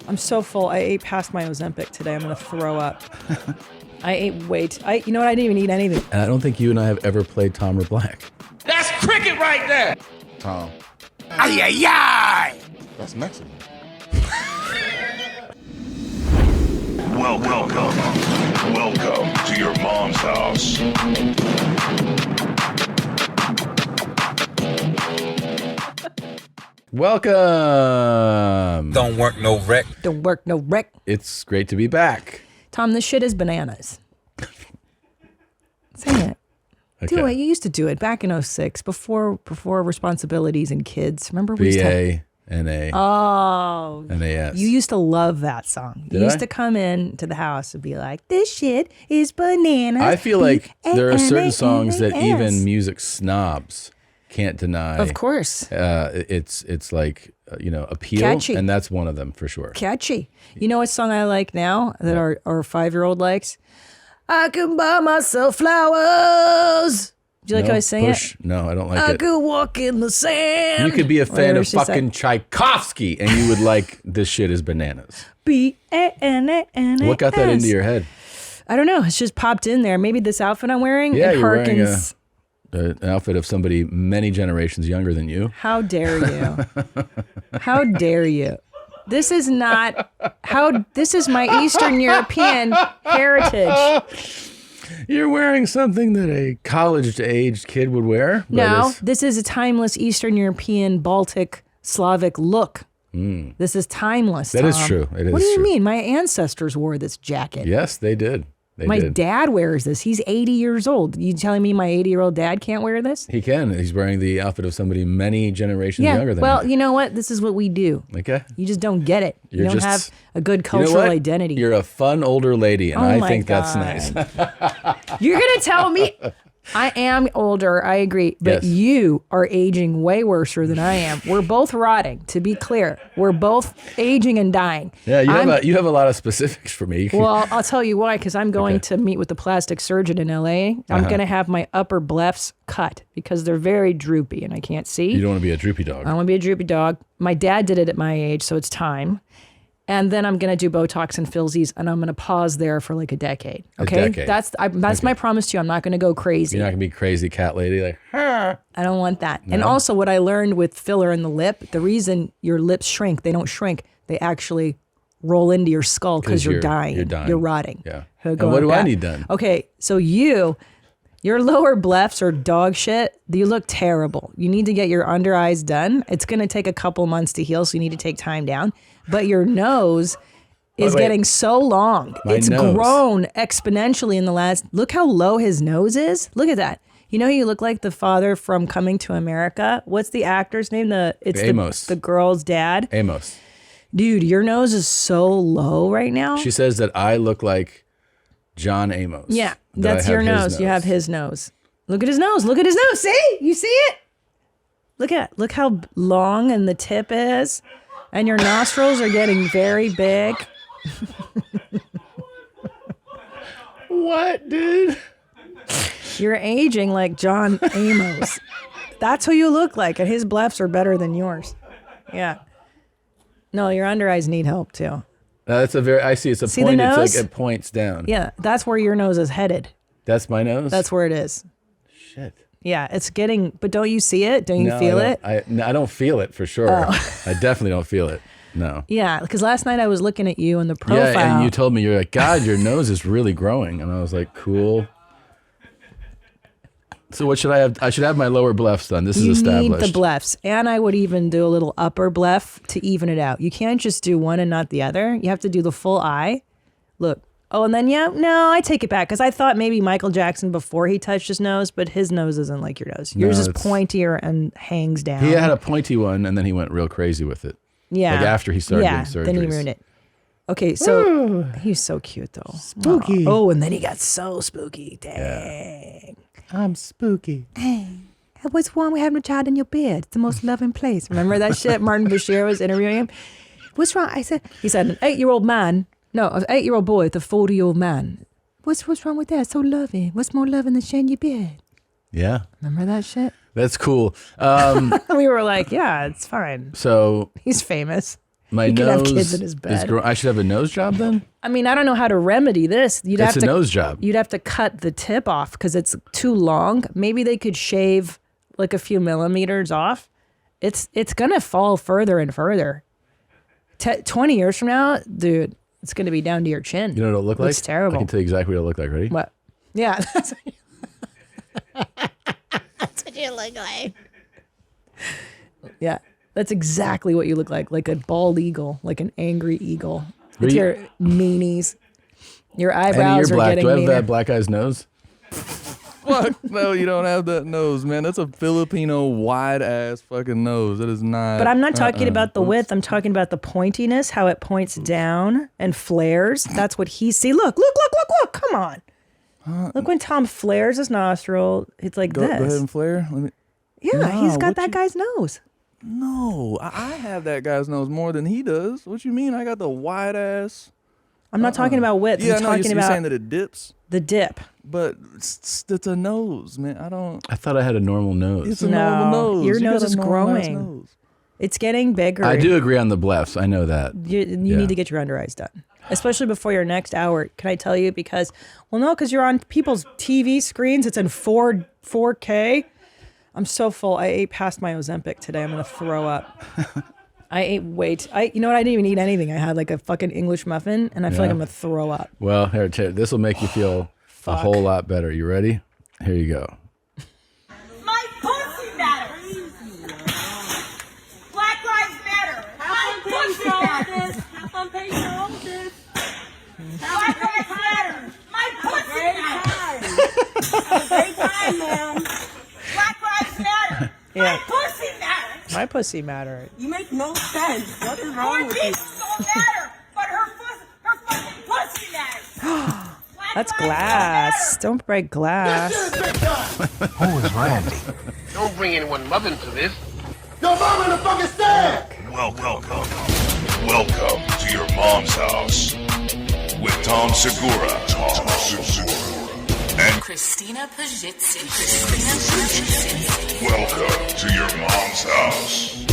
I'm so full. I ate past my Ozempic today. I'm going to throw up. I ate you know what? I didn't even eat anything. And I don't think you and I have ever played Tom or Black. That's cricket right there. Tom. Ay, ay, ay. That's Mexican. Welcome to your mom's house. Welcome. Don't work no wreck. Don't work no wreck. It's great to be back. Tom, this shit is bananas. Say it. Okay. Do it. You used to do it back in 06, before responsibilities and kids. Remember we used to B-A-N-A. Oh. N-A-S. You used to love that song. Did You used I? to come in to the house and be like, this shit is bananas. I feel like there are certain B-A-N-A-N-A-S. songs that even music snobs can't deny. Of course. It's like, appeal. Catchy. And that's one of them for sure. Catchy. You know what song I like now that our 5-year-old likes? I can buy myself flowers. Do you like how I sing Push. it? No, I don't like I it. could walk in the sand. You could be a fan Whatever of she said. fucking Tchaikovsky and you would like This Shit Is Bananas. B-A-N-A-N-A-S. What got that into your head? I don't know. It's just popped in there. Maybe this outfit I'm wearing. Yeah, it you're wearing harkens. an outfit of somebody many generations younger than you. How dare you? How dare you? This is not this is my Eastern European heritage. You're wearing something that a college-aged kid would wear. but No, it's- this is a timeless Eastern European, Baltic, Slavic look. This is timeless. That is Tom. true. It What is do you true. mean? My ancestors wore this jacket. Yes, they did. My did. dad wears this. He's 80 years old. You telling me my 80-year-old dad can't wear this? He can. He's wearing the outfit of somebody many generations Yeah. younger than Well, him. you know what? This is what we do. Okay. You just don't get it. You You're don't just- have a good You know cultural what? identity. You're a fun older lady, and Oh I my think God. that's nice. You're going to tell me I am older. I agree. But Yes. you are aging way worse than I am. We're both rotting, to be clear. We're both aging and dying. Yeah, I'm- you have a lot of specifics for me. Well, I'll tell you why, because I'm going Okay. to meet with the plastic surgeon in LA. I'm going to have my upper blephs cut because they're very droopy and I can't see. You don't want to be a droopy dog. I want to be a droopy dog. My dad did it at my age, so it's time. And then I'm going to do Botox and Filzies, and I'm going to pause there for like a decade. Okay? decade. That's my promise to you. I'm not going to go crazy. You're not going to be crazy cat lady like, I don't want that. And also what I learned with filler in the lip, the reason your lips shrink, they don't shrink. They actually roll into your skull because you're dying. You're dying. You're rotting. Yeah. You're And going what do I back. need done? Okay, so your lower blephs are dog shit. You look terrible. You need to get your under eyes done. It's going to take a couple months to heal, so you need to take time down. But your nose is wait. getting so long. My It's nose. grown exponentially in the last. Look how low his nose is. Look at that. You know, you look like the father from Coming to America. What's the actor's name? It's Amos. the girl's dad. Amos. Dude, your nose is so low right now. She says that I look like John Amos. Yeah, that I that's have your his nose. You have his nose. Look at his nose. Look at his nose. See? You see it? Look how long and the tip is. And your nostrils are getting very big. What, dude? You're aging like John Amos. That's who you look like. And his blephs are better than yours. Yeah. No, your under eyes need help too. That's I see. It's a See the point. It's nose? like it points down. Yeah, that's where your nose is headed. That's my nose? That's where it is. Shit. Yeah, it's getting, but don't you see it? Don't you No, feel I it? don't. I don't feel it for sure. I definitely don't feel it. No. Yeah, because last night I was looking at you in the profile. Yeah, and you told me, you're like, God, your nose is really growing. And I was like, cool. So what should I have? I should have my lower blephs done. This is You established. need the blephs. And I would even do a little upper bleph to even it out. You can't just do one and not the other. You have to do the full eye. Look. Oh, and then, no, I take it back. Because I thought maybe Michael Jackson before he touched his nose, but his nose isn't like your nose. Yours is it's- pointier and hangs down. He had a pointy one, and then he went real crazy with it. Yeah. Like after he started yeah, doing surgeries. then he ruined it. Okay, so he's so cute, though. Spooky. Oh, and then he got so spooky. Dang. I'm spooky. What's wrong with having a child in your bed? It's the most loving place. Remember that shit? Martin Bashir was interviewing him. What's wrong? He said, an 8-year-old man. No, an 8-year-old boy with a 40-year-old man. What's wrong with that? It's so loving. What's more loving than sharing your bed? Yeah. Remember that shit? That's cool. We were like, yeah, it's fine. So He's famous. My he could have nose kids in his bed. I should have a nose job then? I mean, I don't know how to remedy this. It's a nose job. You'd have to cut the tip off because it's too long. Maybe they could shave like a few millimeters off. It's gonna fall further and further. 20 years from now, dude, it's gonna be down to your chin. You know what it'll look like? It's terrible. I can tell you exactly what it'll look like. Ready? What? Yeah. That's what you look like. Yeah. That's exactly what you look like a bald eagle, like an angry eagle. With your meanies. Your eyebrows you're black. are getting Do I have meaner. that black guy's nose? Fuck, no, you don't have that nose, man. That's a Filipino wide ass fucking nose. That is not. But I'm not talking about the width. I'm talking about the pointiness, how it points down and flares. That's what he see. Look. Come on. Look when Tom flares his nostril. It's like Go this. ahead and flare. Let me. Yeah, No, he's got what that you- guy's nose. No, I have that guy's nose more than he does. What you mean? I got the wide ass. I'm not talking about width. Yeah, I'm no, talking you're about saying that it dips, the dip. but it's a nose, man. I thought I had a normal nose. It's a No, normal nose. your You got nose a is normal ass growing. nose. It's getting bigger. I do agree on the blephs. I know that. You need to get your under eyes done, especially before your next hour. Can I tell you? Because you're on people's TV screens. It's in 4K. I'm so full. I ate past my Ozempic today. I'm gonna throw up. I ate you know what? I didn't even eat anything. I had like a fucking English muffin, and I feel like I'm gonna throw up. Well, here, this will make you feel a whole lot better. You ready? Here you go. My pussy matters. Black lives matter. My pussy matters. Have fun paying your own this. Black lives matter. My pussy matters. Have a great time, man. Black lives matter. Yeah. My pussy matters. My pussy mattered. You make no sense. What is wrong with you? Don't matter, but her fucking pussy matters. That's glass. Don't break glass. Who is Randy? Don't bring anyone mother into this. Welcome to your mom's house with Tom Segura. And Christina Pajitsin. welcome to your mom's house.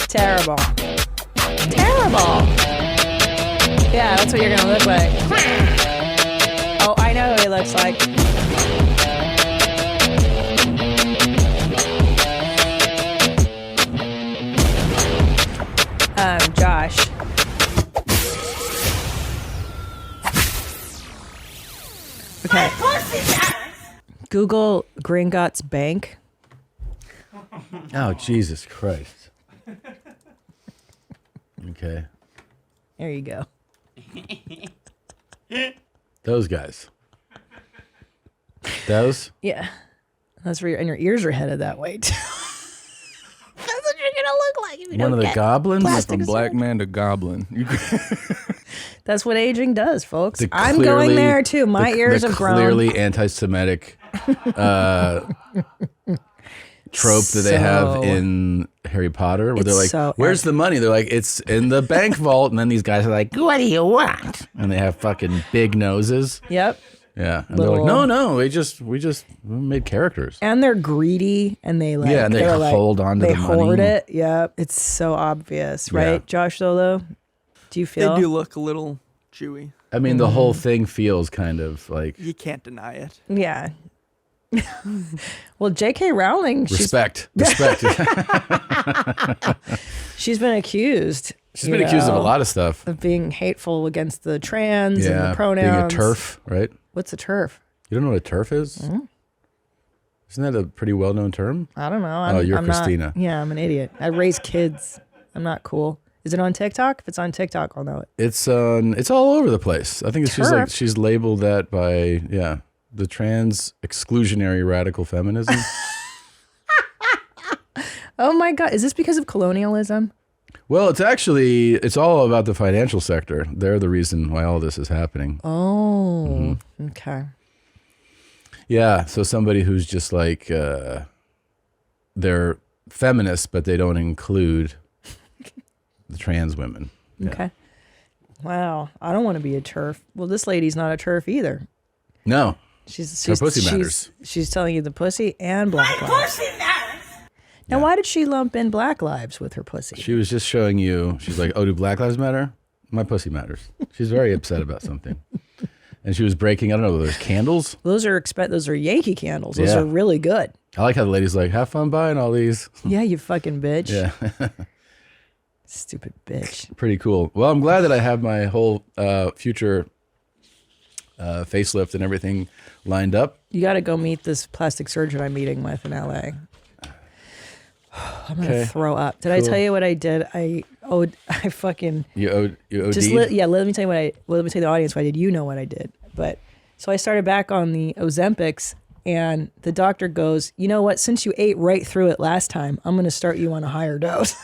Terrible. Yeah, that's what you're gonna look like. Oh, I know who he looks like. Josh. Okay. Google Gringotts Bank. Oh, Jesus Christ. Okay. There you go. Those guys. Those? Yeah. That's where your ears are headed that way too. That's what you're gonna look like if you One don't of the get goblins? plastic From black surgery. man to goblin. That's what aging does, folks. The I'm clearly- going there too. My the- ears the have grown. Clearly anti-Semitic trope that they have So- in Harry Potter, where they're It's like, so "Where's the money?" They're like, "It's in the bank vault," and then these guys are like, "What do you want?" And they have fucking big noses. Yep. Yeah, and they're like, Little- "No, we just made characters." And they're greedy and they like Yeah, and they they're like- hold on to they the money. hoard it. Yep. It's so obvious, right? Yeah. Josh Solo? Do you feel They do look a little chewy. I mean, the whole thing feels kind of like You can't deny it. Yeah. Well, J.K. Rowling, respect. she's been accused. She's been accused of a lot of stuff. Of being hateful against the trans and Yeah, the pronouns. being a TERF, right? What's a TERF? You don't know what a TERF is? Mm-hmm. Isn't that a pretty well-known term? I don't know. Oh, you're I'm not- Christina. Yeah, I'm an idiot. I raise kids. I'm not cool. Is it on TikTok? If it's on TikTok, I'll know it. It's all over the place. I think it's just like TERF? she's labeled that by the trans exclusionary radical feminism. Oh my God. Is this because of colonialism? Well, it's all about the financial sector. They're the reason why all this is happening. Oh, Mm-hmm. okay. Yeah, so somebody who's just like they're feminists, but they don't include the trans women. Yeah. Okay. Wow. I don't want to be a turf. Well, this lady's not a turf either. No. She's pussy matters. She's telling you the pussy and black lives. Now, why did she lump in black lives with her pussy? She was just showing you, she's like, oh, do Black Lives Matter? My pussy matters. She's very upset about something. And she was breaking, I don't know, those candles? Those are Yankee candles. Those are really good. I like how the lady's like, have fun buying all these. Yeah, you fucking bitch. Yeah. Stupid bitch. Pretty cool. Well, I'm glad that I have my whole future facelift and everything lined up. You got to go meet this plastic surgeon I'm meeting with in LA. I'm gonna throw up. Did I tell you what I did? I fucking. You OD'd? Let me tell you let me tell the audience what I did. You know what I did. But so I started back on the Ozempics, and the doctor goes, you know what? Since you ate right through it last time, I'm gonna start you on a higher dose.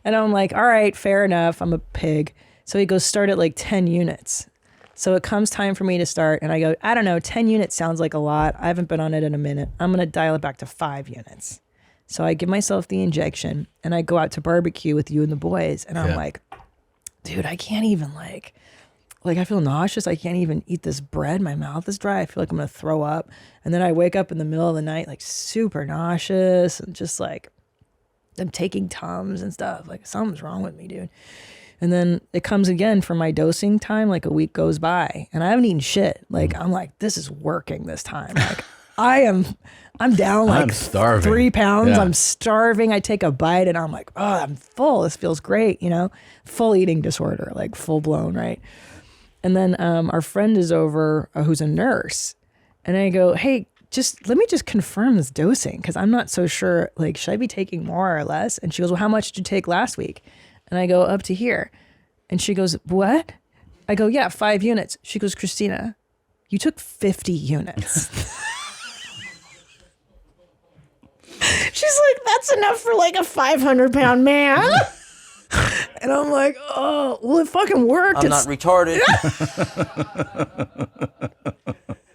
And I'm like, all right, fair enough. I'm a pig. So he goes, start at like 10 units. So it comes time for me to start, and I go, I don't know, 10 units sounds like a lot. I haven't been on it in a minute. I'm going to dial it back to 5 units. So I give myself the injection, and I go out to barbecue with you and the boys, and I'm like, dude, I can't even like I feel nauseous. I can't even eat this bread. My mouth is dry. I feel like I'm going to throw up. And then I wake up in the middle of the night, like super nauseous, and just like I'm taking Tums and stuff. Like something's wrong with me, dude. And then it comes again for my dosing time, like a week goes by and I haven't eaten shit. Like, I'm like, this is working this time. Like I'm down like I'm starving. 3 pounds. Yeah. I'm starving. I take a bite and I'm like, oh, I'm full. This feels great. You know, full eating disorder, like full blown. Right. And then our friend is over who's a nurse. And I go, hey, let me just confirm this dosing. Cause I'm not so sure, like, should I be taking more or less? And she goes, well, how much did you take last week? And I go, up to here. And she goes, what? I go, yeah, 5 units. She goes, Christina, you took 50 units. She's like, that's enough for like a 500-pound man. And I'm like, oh, well, it fucking worked. I'm not retarded.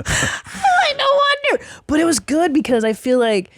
I no wonder. But it was good because I feel like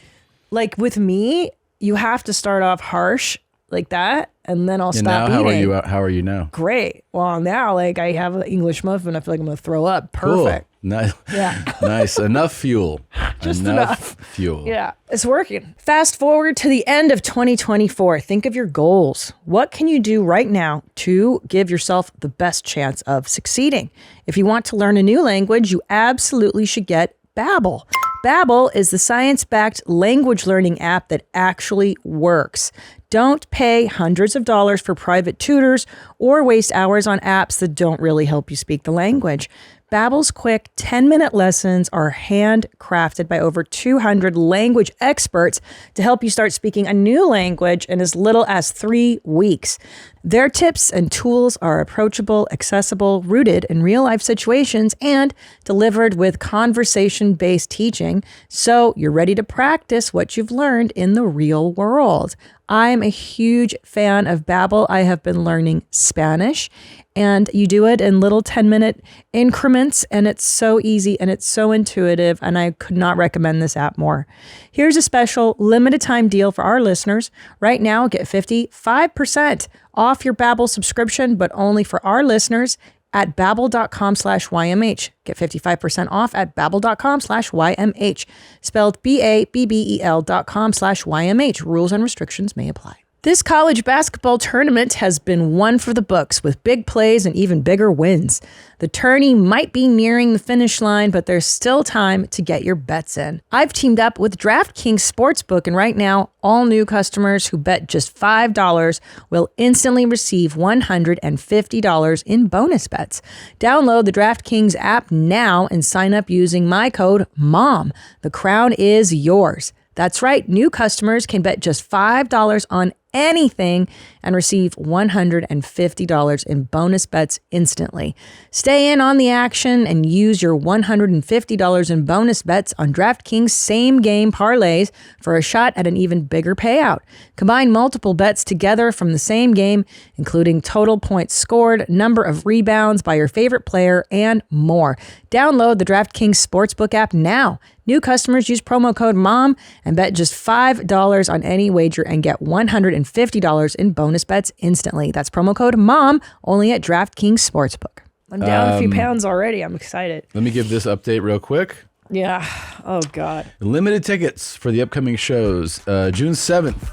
with me, you have to start off harsh like that, and then I'll stop eating. How are you now? Great. Well, now like I have an English muffin. I feel like I'm gonna throw up. Perfect. Cool. Nice. Yeah. Nice. Enough fuel. Just enough fuel. Yeah, it's working. Fast forward to the end of 2024. Think of your goals. What can you do right now to give yourself the best chance of succeeding? If you want to learn a new language, you absolutely should get Babbel. Babbel is the science-backed language learning app that actually works. Don't pay hundreds of dollars for private tutors or waste hours on apps that don't really help you speak the language. Babbel's quick 10-minute lessons are handcrafted by over 200 language experts to help you start speaking a new language in as little as 3 weeks. Their tips and tools are approachable, accessible, rooted in real-life situations, and delivered with conversation-based teaching, so you're ready to practice what you've learned in the real world. I'm a huge fan of Babbel. I have been learning Spanish, and you do it in little 10-minute increments, and it's so easy and it's so intuitive, and I could not recommend this app more. Here's a special limited time deal for our listeners. Right now, get 55% off your Babbel subscription, but only for our listeners at babbel.com/YMH. Get 55% off at babbel.com/YMH. Spelled BABBEL.com/YMH. Rules and restrictions may apply. This college basketball tournament has been one for the books with big plays and even bigger wins. The tourney might be nearing the finish line, but there's still time to get your bets in. I've teamed up with DraftKings Sportsbook, and right now, all new customers who bet just $5 will instantly receive $150 in bonus bets. Download the DraftKings app now and sign up using my code MOM. The crown is yours. That's right, new customers can bet just $5 on anything and receive $150 in bonus bets instantly. Stay in on the action and use your $150 in bonus bets on DraftKings same game parlays for a shot at an even bigger payout. Combine multiple bets together from the same game, including total points scored, number of rebounds by your favorite player, and more. Download the DraftKings Sportsbook app now. New customers use promo code MOM and bet just $5 on any wager and get $150 $150 in bonus bets instantly. That's promo code MOM only at DraftKings Sportsbook. I'm down a few pounds already. I'm excited. Let me give this update real quick. Yeah. Oh, God. Limited tickets for the upcoming shows. June 7th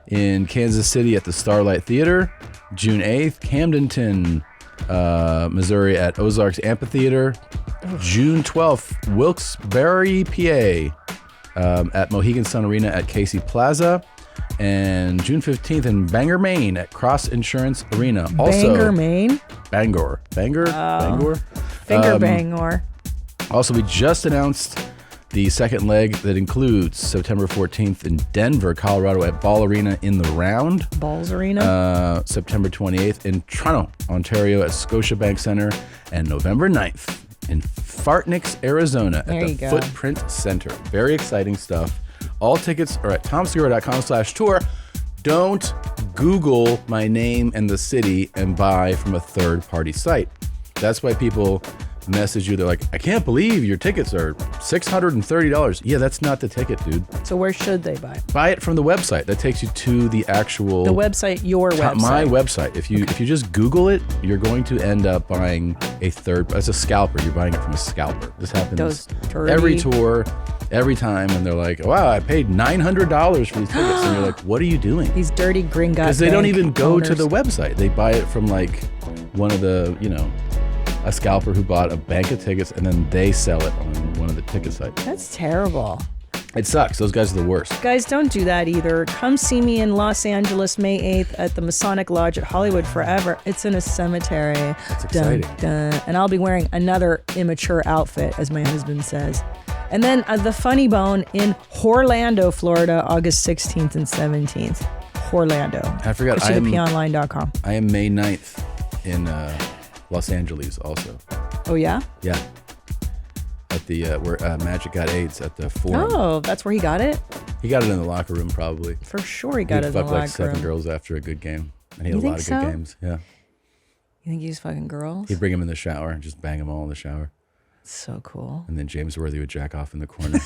in Kansas City at the Starlight Theater. June 8th, Camdenton, Missouri at Ozarks Amphitheater. June 12th, Wilkes-Barre, PA at Mohegan Sun Arena at Casey Plaza. And June 15th in Bangor, Maine at Cross Insurance Arena. Also, Bangor, Maine? Bangor. Bangor? Finger Bangor. Also, we just announced the second leg that includes September 14th in Denver, Colorado at Ball Arena in the Round. Balls Arena. September 28th in Toronto, Ontario at Scotiabank Center. And November 9th in Fartnix, Arizona at the Footprint Center. Very exciting stuff. All tickets are at tomsegura.com/tour. Don't Google my name and the city and buy from a third-party site. That's why people message you. They're like, I can't believe your tickets are $630. Yeah, that's not the ticket, dude. So where should they buy? Buy it from the website. That takes you to the actual... The website, your website. My website. If you just Google it, you're going to end up buying as a scalper. You're buying it from a scalper. This happens every tour, every time, and they're like, wow, I paid $900 for these tickets. And you're like, what are you doing? These dirty Gringot Because they don't even go owners. to the website. They buy it from like one of the, a scalper who bought a bank of tickets and then they sell it on one of the ticket sites. That's terrible. It sucks. Those guys are the worst. Guys, don't do that either. Come see me in Los Angeles, May 8th at the Masonic Lodge at Hollywood Forever. It's in a cemetery. That's exciting. Dun, dun. And I'll be wearing another immature outfit, as my husband says. And then the Funny Bone in Orlando, Florida, August 16th and 17th. Orlando. I forgot. ChristinaPOnline.com. I am May 9th in Los Angeles also. Oh, yeah? Yeah. At the where Magic got AIDS at the Forum. Oh, that's where he got it? He got it in the locker room probably. For sure he got it in the fucked locker like 7 room. girls after a good game. And he had You a lot of think good so? games. Yeah. You think he's fucking girls? He'd bring them in the shower and just bang them all in the shower. So cool. And then James Worthy would jack off in the corner.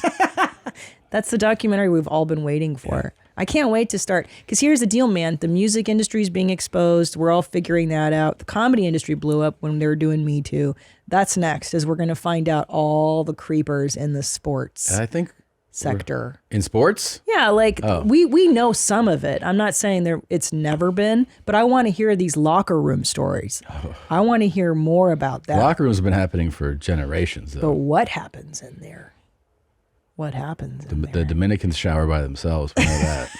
That's the documentary we've all been waiting for. Yeah. I can't wait to start. Because here's the deal, man. The music industry is being exposed. We're all figuring that out. The comedy industry blew up when they were doing Me Too. That's next, as we're going to find out all the creepers in the sports I think sector. In sports? Yeah, like we know some of it. I'm not saying it's never been, but I want to hear these locker room stories. I want to hear more about that. Locker rooms have been happening for generations, though. But what happens in there? What happens in there? The Dominicans shower by themselves. We know that.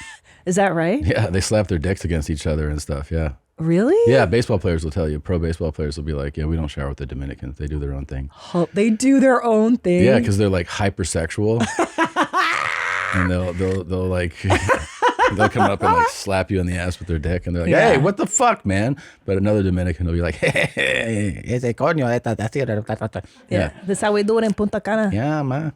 Is that right? Yeah, they slap their dicks against each other and stuff. Yeah. Really? Yeah, baseball players will tell you. Pro baseball players will be like, yeah, we don't shower with the Dominicans. They do their own thing. Oh, they do their own thing? Yeah, because they're like hypersexual. And they'll like... They'll come up and like slap you in the ass with their dick, and they're like, "Hey, what the fuck, man?" But another Dominican will be like, "Hey, ese coño, yeah, that's how we do it in Punta Cana. Yeah, man.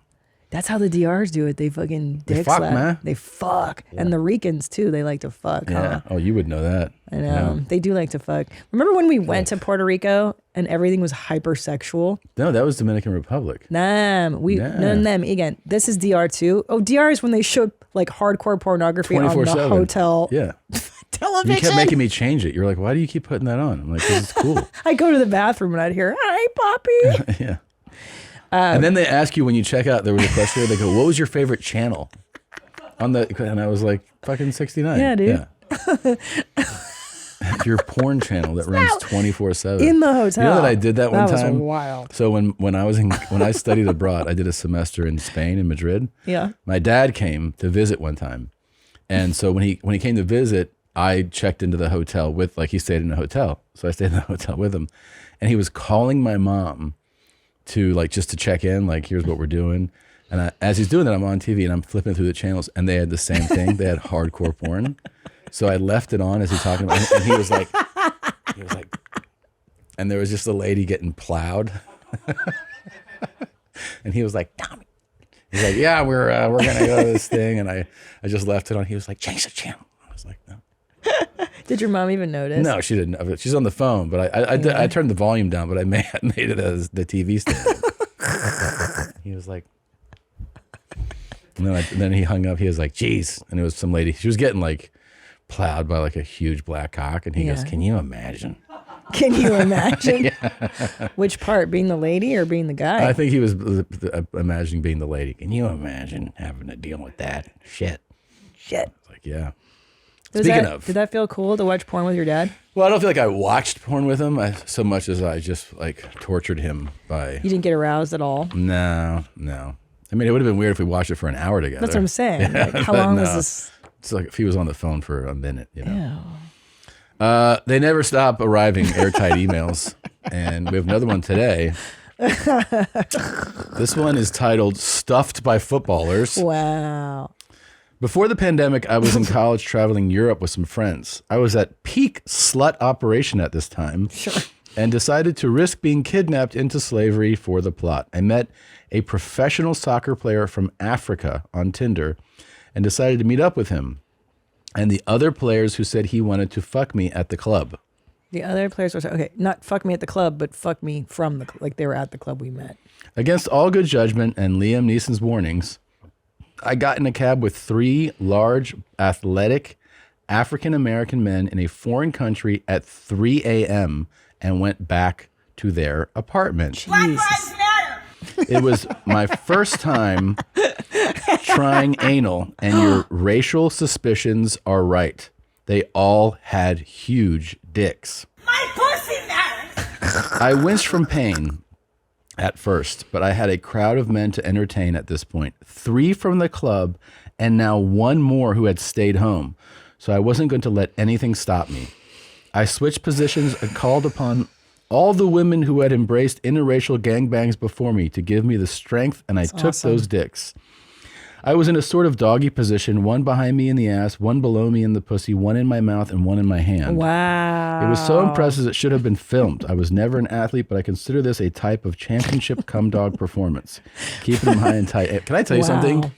That's how the DRs do it. They fucking dick fuck, slap. man. They fuck, and the Ricans too. They like to fuck. Yeah. Huh? Oh, you would know that. I know. They do like to fuck. Remember when we went to Puerto Rico and everything was hypersexual? No, that was Dominican Republic. Nah, again. This is DR too. Oh, DR is when they showed like hardcore pornography on the 24/7. hotel Yeah. television. You kept making me change it. You're like, why do you keep putting that on? I'm like, because it's cool. I go to the bathroom and I'd hear, "Hi, Poppy." Yeah. And then they ask you when you check out, there was a question, they go, what was your favorite channel? And I was like, fucking 69. Yeah, dude. Yeah. Your porn channel that runs 24/7. In the hotel. You know that I did that one time? That was wild. So when I studied abroad, I did a semester in Spain, in Madrid. Yeah. My dad came to visit one time. And so when he came to visit, I checked into the hotel with, like, he stayed in a hotel. So I stayed in the hotel with him. And he was calling my mom to, like, just to check in, like, here's what we're doing. And as he's doing that, I'm on TV and I'm flipping through the channels, and they had the same thing. They had hardcore porn. So I left it on as he's talking about it, and he was like, and there was just a lady getting plowed. And he was like, Tommy. He's like, yeah, we're going to go to this thing. And I just left it on. He was like, change the channel. I was like, no. Did your mom even notice? No, she didn't know. She's on the phone, but I turned the volume down, but I made it as the TV stand. He was like, and then he hung up. He was like, geez. And it was some lady. She was getting like plowed by like a huge black cock, and he goes, "Can you imagine?" Can you imagine? Which part, being the lady or being the guy? I think he was imagining being the lady. Can you imagine having to deal with that shit? Like, yeah. Speaking of, did that feel cool to watch porn with your dad? Well, I don't feel like I watched porn with him so much as I just like tortured him by. You didn't get aroused at all? No. I mean, it would have been weird if we watched it for an hour together. That's what I'm saying. Like, how long was this? It's like if he was on the phone for a minute, you know. They never stop arriving airtight emails, and we have another one today. This one is titled "Stuffed by Footballers." Wow. Before the pandemic, I was in college traveling Europe with some friends. I was at peak slut operation at this time. Sure. And decided to risk being kidnapped into slavery for the plot. I met a professional soccer player from Africa on Tinder and decided to meet up with him and the other players who said he wanted to fuck me at the club. The other players were okay, not fuck me at the club, but fuck me from the like they were at the club we met. Against all good judgment and Liam Neeson's warnings, I got in a cab with 3 large, athletic African-American men in a foreign country at 3 a.m. and went back to their apartment. Black Lives Matter. It was my first time trying anal, and your racial suspicions are right. They all had huge dicks. My pussy matters. I winced from pain at first, but I had a crowd of men to entertain at this point. 3 from the club, and now 1 more who had stayed home. So I wasn't going to let anything stop me. I switched positions and called upon all the women who had embraced interracial gangbangs before me to give me the strength, and I took those dicks. I was in a sort of doggy position, 1 behind me in the ass, 1 below me in the pussy, 1 in my mouth, and 1 in my hand. Wow. It was so impressive it should have been filmed. I was never an athlete, but I consider this a type of championship cum dog performance. Keeping them high and tight. Can I tell you something?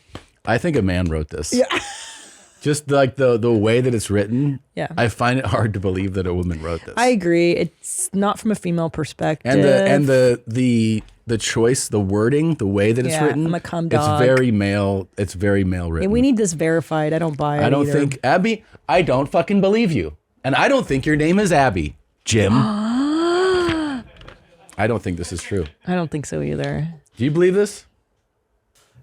I think a man wrote this. Yeah. Just like the way that it's written, I find it hard to believe that a woman wrote this. I agree. It's not from a female perspective. And the choice, the wording, the way that it's written, I'm a cum dog. It's very male. It's very male written. Yeah, we need this verified. I don't buy it. I don't either. think Abby. I don't fucking believe you, and I don't think your name is Abby, Jim. I don't think this is true. I don't think so either. Do you believe this?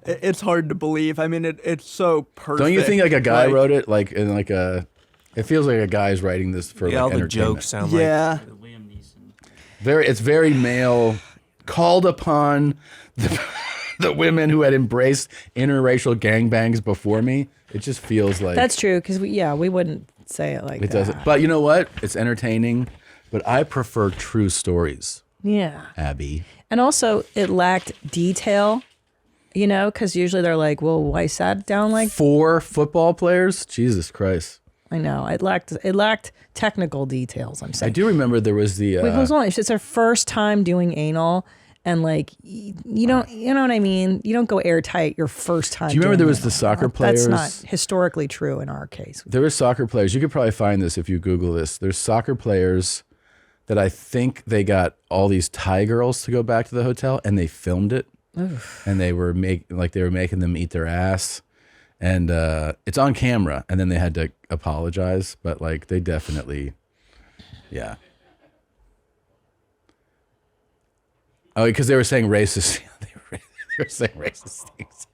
It's hard to believe. I mean, it's so perfect. Don't you think like a guy wrote it? Like in like a, it feels like a guy's writing this for like all the entertainment. jokes sound like Liam Neeson. It's very male. Called upon the women who had embraced interracial gangbangs before me. It just feels like that's true because we wouldn't say it like it that. doesn't. But you know what? It's entertaining. But I prefer true stories. Yeah, Abby. And also, it lacked detail. You know, because usually they're like, "Well, why sat down like 4 football players?" Jesus Christ! I know it lacked technical details. I'm saying. I do remember there was the. It's her first time doing anal, and like you know what I mean. You don't go airtight your first time. Do you remember there was anal. the soccer players? That's not historically true in our case. There were soccer players. You could probably find this if you Google this. There's soccer players that I think they got all these Thai girls to go back to the hotel, and they filmed it. Oof. And they were making them eat their ass, and it's on camera. And then they had to apologize, but like they definitely, yeah. Oh, because they were saying racist. they were saying racist things.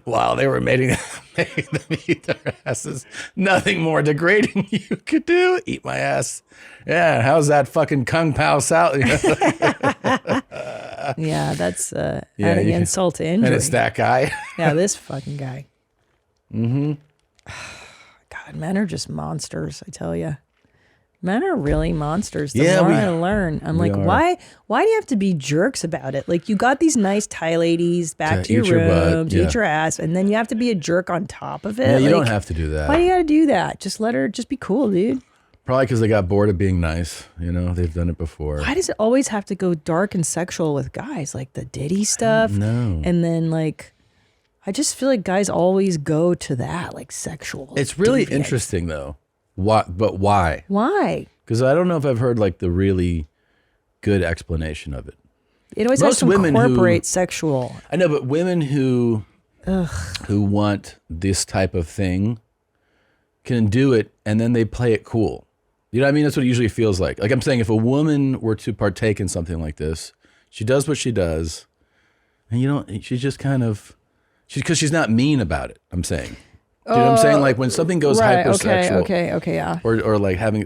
Wow, they were making them eat their asses. Nothing more degrading you could do. Eat my ass. Yeah, how's that fucking kung pao salad? Yeah, that's adding insult to injury. And it's that guy. Yeah, this fucking guy. Mm-hmm. God, men are just monsters, I tell you. Men are really monsters. The more I learn, I'm like, why do you have to be jerks about it? Like, you got these nice Thai ladies back to your room to eat your ass, and then you have to be a jerk on top of it. Yeah, you like, don't have to do that. Why do you got to do that? Just let her, just be cool, dude. Probably because they got bored of being nice. You know, they've done it before. Why does it always have to go dark and sexual with guys? Like the Diddy stuff? No. And then like, I just feel like guys always go to that, like sexual. It's really interesting though. But why? Why? Because I don't know if I've heard like the really good explanation of it. It always has to incorporate sexual. I know, but women who who want this type of thing can do it, and then they play it cool. You know what I mean? That's what it usually feels like. Like I'm saying, if a woman were to partake in something like this, she does what she does, and she just kind of, because she's not mean about it. I'm saying. Do you know what I'm saying? Like when something goes hypersexual. Okay, yeah. Or like having,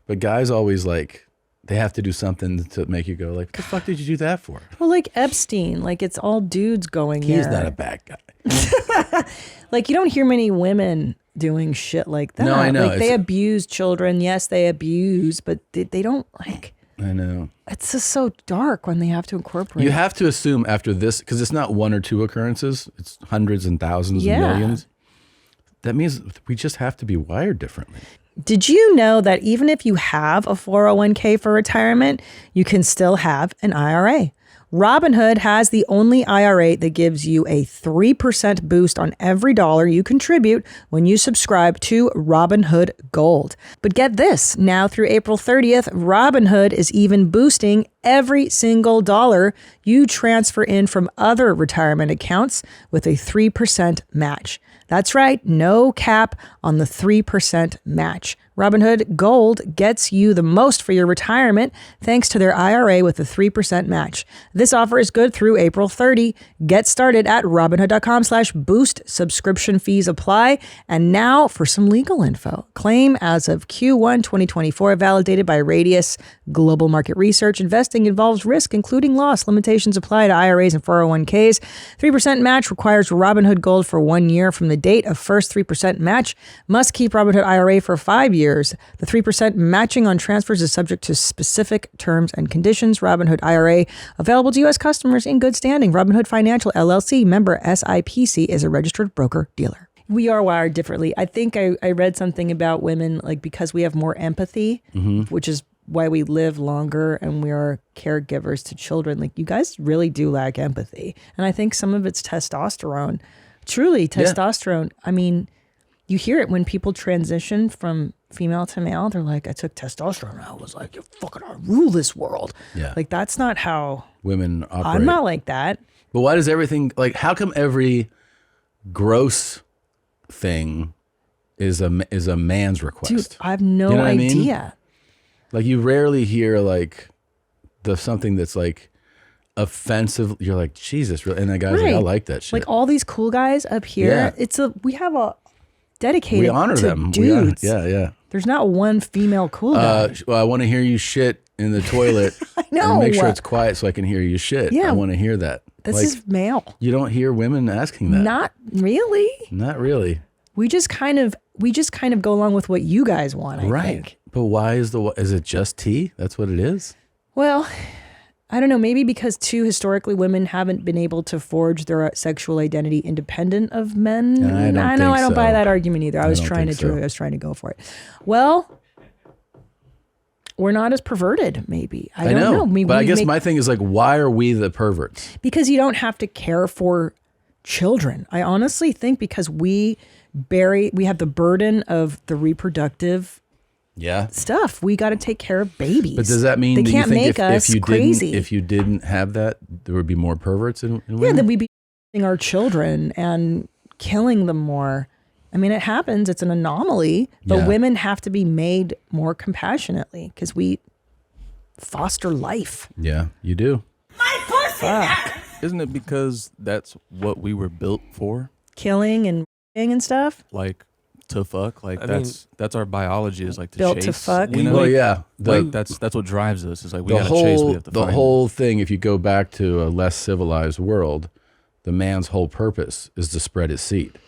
but guys always like, they have to do something to make you go like, what the fuck did you do that for? Well, like Epstein, like it's all dudes going there. He's not a bad guy. Like you don't hear many women doing shit like that. No, I know. Like they abuse children. Yes, they abuse, but they don't like. I know. It's just so dark when they have to incorporate. You have to assume after this, because it's not one or two occurrences, it's hundreds and thousands and millions. That means we just have to be wired differently. Did you know that even if you have a 401k for retirement, you can still have an IRA? Robinhood has the only IRA that gives you a 3% boost on every dollar you contribute when you subscribe to Robinhood Gold. But get this, now through April 30th, Robinhood is even boosting every single dollar you transfer in from other retirement accounts with a 3% match. That's right, no cap on the 3% match. Robinhood Gold gets you the most for your retirement thanks to their IRA with a 3% match. This offer is good through April 30. Get started at Robinhood.com/boost. Subscription fees apply. And now for some legal info. Claim as of Q1 2024, validated by Radius Global Market Research. Investing involves risk, including loss. Limitations apply to IRAs and 401ks. 3% match requires Robinhood Gold for 1 year from the date of first 3% match. Must keep Robinhood IRA for 5 years. The 3% matching on transfers is subject to specific terms and conditions. Robinhood IRA available to U.S. customers in good standing. Robinhood Financial LLC, member SIPC, is a registered broker-dealer. We are wired differently. I think I read something about women, like because we have more empathy, which is why we live longer and we are caregivers to children. Like you guys really do lack empathy. And I think some of it's testosterone. Truly, testosterone. I mean, you hear it when people transition from female to male. They're like, I took testosterone. I was like, you fucking rule this world. Yeah. Like, that's not how women operate. I'm not like that. But why does everything, like, how come every gross thing is a man's request? Dude, I have no idea. I mean? Like, you rarely hear, like, something that's, like, offensive. You're like, Jesus. And that guy's like, I like that shit. Like, all these cool guys up here, we have a dedicated we honor to them. dudes. Yeah. There's not one female cool guy. Well, I want to hear you shit in the toilet. I know. And make sure it's quiet so I can hear you shit. Yeah. I want to hear that. This is male. You don't hear women asking that. Not really. Not really. We just kind of go along with what you guys want, I think. But why is it just tea? That's what it is? Well, I don't know. Maybe because too historically women haven't been able to forge their sexual identity independent of men. I don't buy that argument either. I was trying to go for it. Well, we're not as perverted, maybe. I don't know. But I guess my thing is like, why are we the perverts? Because you don't have to care for children. I honestly think because we have the burden of the reproductive stuff. We got to take care of babies. But does that mean they can't make us crazy? If you didn't have that, there would be more perverts in women? Yeah, then we'd be our children and killing them more. I mean, it happens. It's an anomaly. But women have to be made more compassionately because we foster life. Yeah, you do. My pussy! Isn't it because that's what we were built for? Killing and stuff? Like, to fuck, like that's our biology is like to built chase. To fuck. You know? Well, yeah, that's what drives us. It's like we gotta chase. We have to the find whole thing. If you go back to a less civilized world, the man's whole purpose is to spread his seed,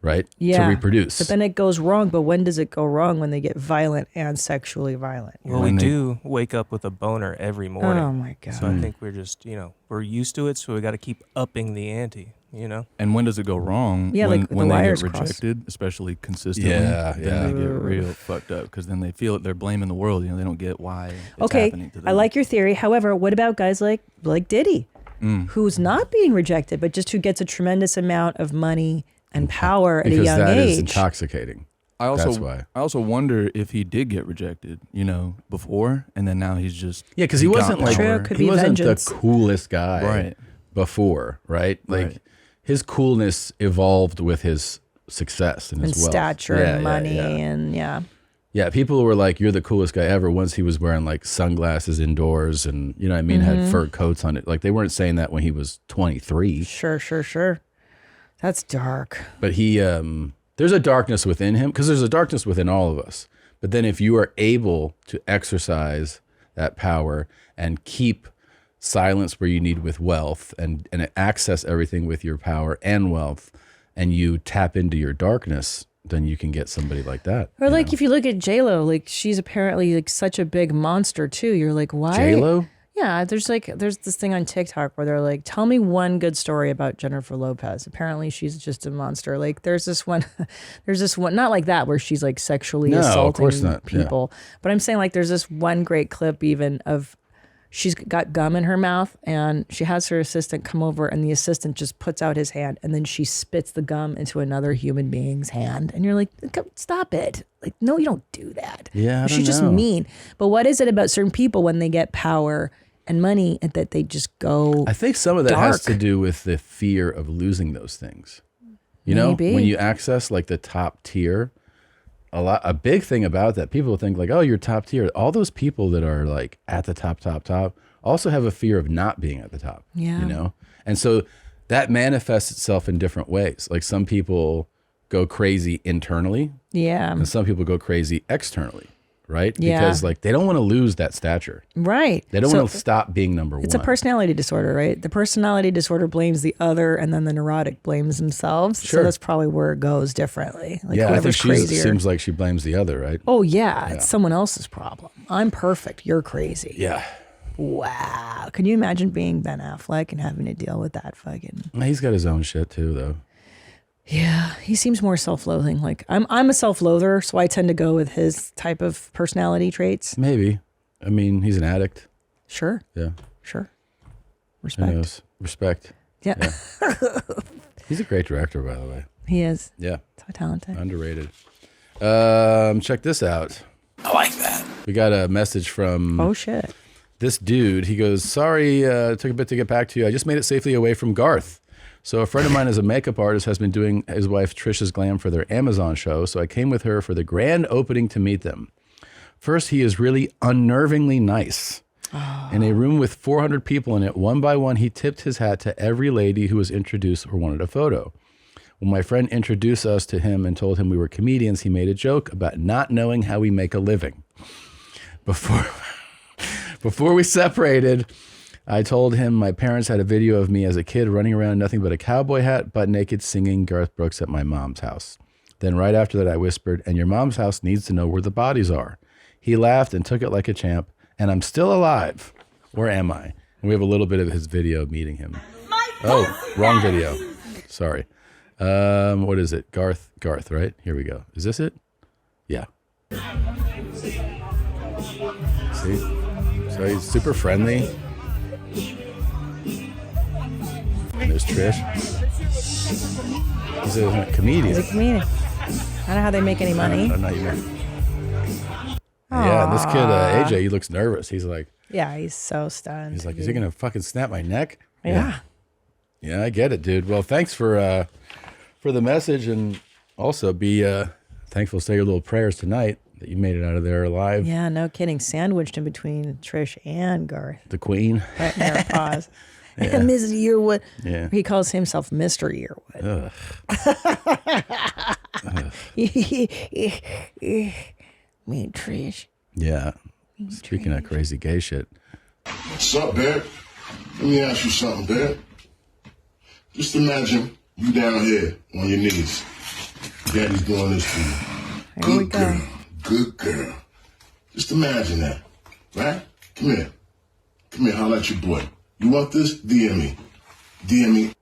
right? Yeah, to reproduce. But then it goes wrong. But when does it go wrong? When they get violent and sexually violent. Well, we do wake up with a boner every morning. Oh my god! So I think we're just we're used to it. So we got to keep upping the ante. And when does it go wrong? Yeah, when the they wires get rejected, especially consistently. Then they get real fucked up because then they feel they're blaming the world. They don't get why it's happening to them. I like your theory. However, what about guys like Diddy, who's not being rejected, but just who gets a tremendous amount of money and power at a young age? Because that is intoxicating. That's why. I also wonder if he did get rejected, before, and then now he's just because he wasn't like True, could he be wasn't vengeance. the coolest guy before, right? Like his coolness evolved with his success and his wealth. Stature and money and Yeah, people were like, "You're the coolest guy ever." Once he was wearing like sunglasses indoors, and you know what I mean, had fur coats on it. Like they weren't saying that when he was 23. Sure. That's dark. But he, there's a darkness within him because there's a darkness within all of us. But then if you are able to exercise that power and keep silence where you need with wealth and access everything with your power and wealth, and you tap into your darkness, then you can get somebody like that. Or like if you look at J-Lo, like she's apparently like such a big monster too. You're like, why? J-Lo? Yeah, there's this thing on TikTok where they're like, tell me one good story about Jennifer Lopez. Apparently she's just a monster. Like there's this one, not like that where she's like sexually assaulting of course not. people. Yeah. But I'm saying like there's this one great clip even of she's got gum in her mouth and she has her assistant come over and the assistant just puts out his hand and then she spits the gum into another human being's hand. And you're like, stop it. Like, no, you don't do that. Yeah, she's just mean. But what is it about certain people when they get power and money and that they just go I think some of that dark? has to do with the fear of losing those things. You know, when you access like the top tier, a big thing about that, people think like, oh, you're top tier. All those people that are like at the top also have a fear of not being at the top. Yeah. You know? And so that manifests itself in different ways. Like some people go crazy internally. Yeah. And some people go crazy externally. Right? Yeah. Because like they don't want to lose that stature. Right. They don't want to stop being number one. It's a personality disorder, right? The personality disorder blames the other and then the neurotic blames themselves. Sure. So that's probably where it goes differently. Like yeah, I think she crazier. seems like she blames the other, right? Oh, yeah. It's someone else's problem. I'm perfect. You're crazy. Yeah. Wow. Can you imagine being Ben Affleck and having to deal with that fucking... He's got his own shit too, though. Yeah, he seems more self-loathing. Like I'm a self-loather, so I tend to go with his type of personality traits. Maybe. I mean, he's an addict. Sure. Yeah. Sure. Who Respect. knows? Respect. Yeah. He's a great director, by the way. He is. Yeah. So talented. Underrated. Check this out. I like that. We got a message from Oh shit. this dude. He goes, sorry, it took a bit to get back to you. I just made it safely away from Garth. So a friend of mine is a makeup artist, has been doing his wife Trisha's glam for their Amazon show. So I came with her for the grand opening to meet them. First, he is really unnervingly nice. In a room with 400 people in it, one by one, he tipped his hat to every lady who was introduced or wanted a photo. When my friend introduced us to him and told him we were comedians, he made a joke about not knowing how we make a living. Before we separated, I told him my parents had a video of me as a kid running around in nothing but a cowboy hat, butt naked, singing Garth Brooks at my mom's house. Then right after that, I whispered, and your mom's house needs to know where the bodies are. He laughed and took it like a champ, and I'm still alive. Where am I? And we have a little bit of his video meeting him. Oh, wrong video. Sorry. What is it? Garth, right? Here we go. Is this it? Yeah. See? So he's super friendly. There's Trish. He's a comedian. He's a comedian. I don't know how they make any money. I'm not even. Yeah, and this kid, AJ, he looks nervous. He's like, Yeah, he's so stunned. he's like, is he gonna fucking snap my neck? Yeah. Yeah, I get it, dude. Well, thanks for the message, and also be thankful. Say your little prayers tonight that you made it out of there alive. Yeah, no kidding. Sandwiched in between Trish and Garth. The Queen. Right near a pause. And Mrs. Yearwood. Yeah. He calls himself Mr. Yearwood. Me and Trish. Yeah. Speaking of crazy gay shit. What's up, Barrett? Let me ask you something, Barrett. Just imagine you down here on your knees. Daddy's doing this for you. Here we Good go. girl. Good girl. Just imagine that, right? Come here. Come here, holla at your boy. You want this? DM me. DM me.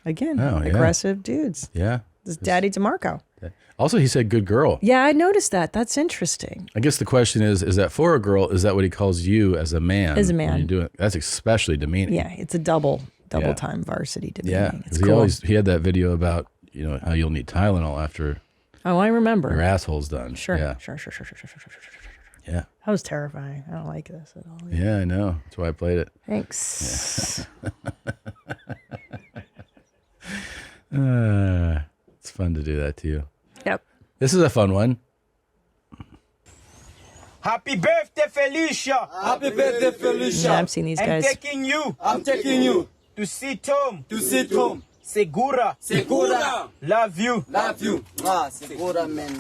Again, Oh, yeah. aggressive dudes. Yeah. This is Daddy DeMarco. Also, he said good girl. Yeah, I noticed that. That's interesting. I guess the question is that for a girl, is that what he calls you as a man? As a when man. you do it? That's especially demeaning. Yeah, it's a double Yeah. time varsity Yeah. demeaning. It's 'Cause cool. he had that video about, how you'll need Tylenol after Oh, I remember. your asshole's done. Sure. Yeah. Sure. Yeah. That was terrifying. I don't like this at all. Yeah, I know. That's why I played it. Thanks. It's fun to do that to you. Yep. This is a fun one. Happy birthday, Felicia. Happy birthday, Felicia. Yeah, I've seen these guys. I'm taking you to see Tom. Segura. Love you. Segura, man.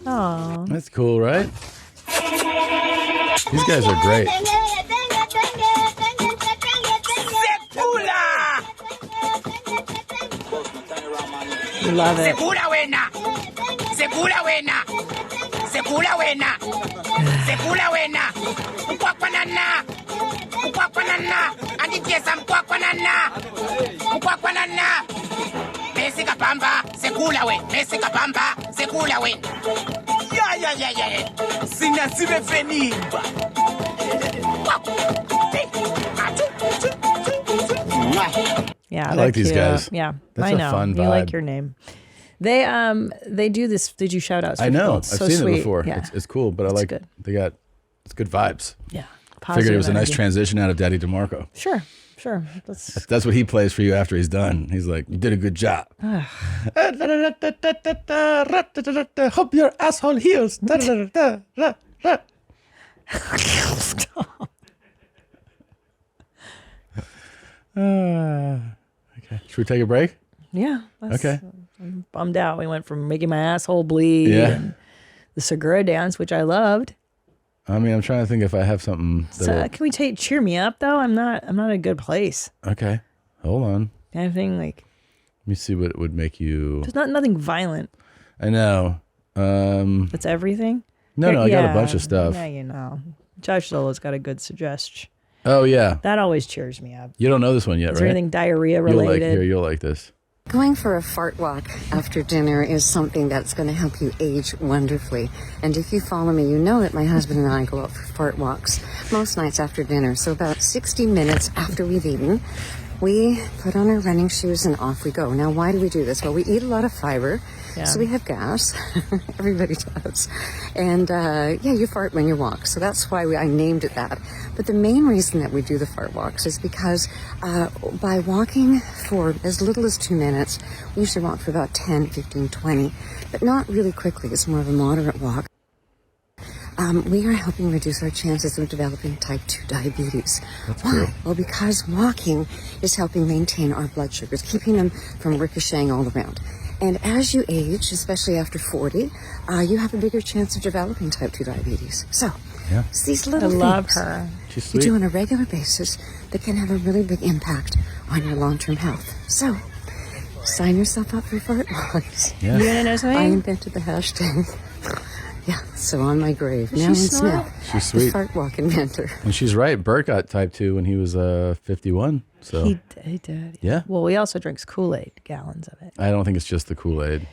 Aww. That's cool, right? These guys are great. We love it. Yeah, I like these cute. guys. Yeah, That's I a know. fun You vibe. like your name. They do this. They do shout outs. I know. It's I've so seen sweet. it before. Yeah. It's cool, but It's I like good. it's good vibes. Yeah. Figured it was a nice energy. transition out of Daddy DeMarco. Sure. That's what he plays for you after he's done. He's like, you did a good job. Hope your asshole heals. Stop. Okay. Should we take a break? Yeah. Okay. I'm bummed out. We went from making my asshole bleed and the Segura dance, which I loved. I mean, I'm trying to think if I have something. So, can we cheer me up though? I'm not in a good place. Okay. Hold on. Kind of thing like. Let me see what would make you. There's nothing violent. I know. That's everything. No, I got a bunch of stuff. Yeah, you know. Josh Solo's got a good suggestion. Oh yeah. That always cheers me up. You don't know this one yet, Is right? there anything diarrhea related? You'll like this. Going for a fart walk after dinner is something that's going to help you age wonderfully. And if you follow me, you know that my husband and I go out for fart walks most nights after dinner. So about 60 minutes after we've eaten, we put on our running shoes and off we go. Now, why do we do this? Well, we eat a lot of fiber, so we have gas. Everybody does. And you fart when you walk. So that's why I named it that. But the main reason that we do the fart walks is because by walking for as little as 2 minutes, we usually walk for about 10, 15, 20, but not really quickly. It's more of a moderate walk. We are helping reduce our chances of developing type 2 diabetes. That's Why? cool. Well, because walking is helping maintain our blood sugars, keeping them from ricocheting all around. And as you age, especially after 40, you have a bigger chance of developing type 2 diabetes. So, it's these little things love her. She's you sweet. do on a regular basis that can have a really big impact on your long-term health. So, sign yourself up for fart walks. Yeah. You gonna know something? I invented the hashtag. Yeah, so on my grave. Now and smart? Smith, She's the sweet. fart walk inventor. And she's right. Bert got type 2 when he was 51. So He did. Yeah. Well, he also drinks Kool-Aid, gallons of it. I don't think it's just the Kool-Aid.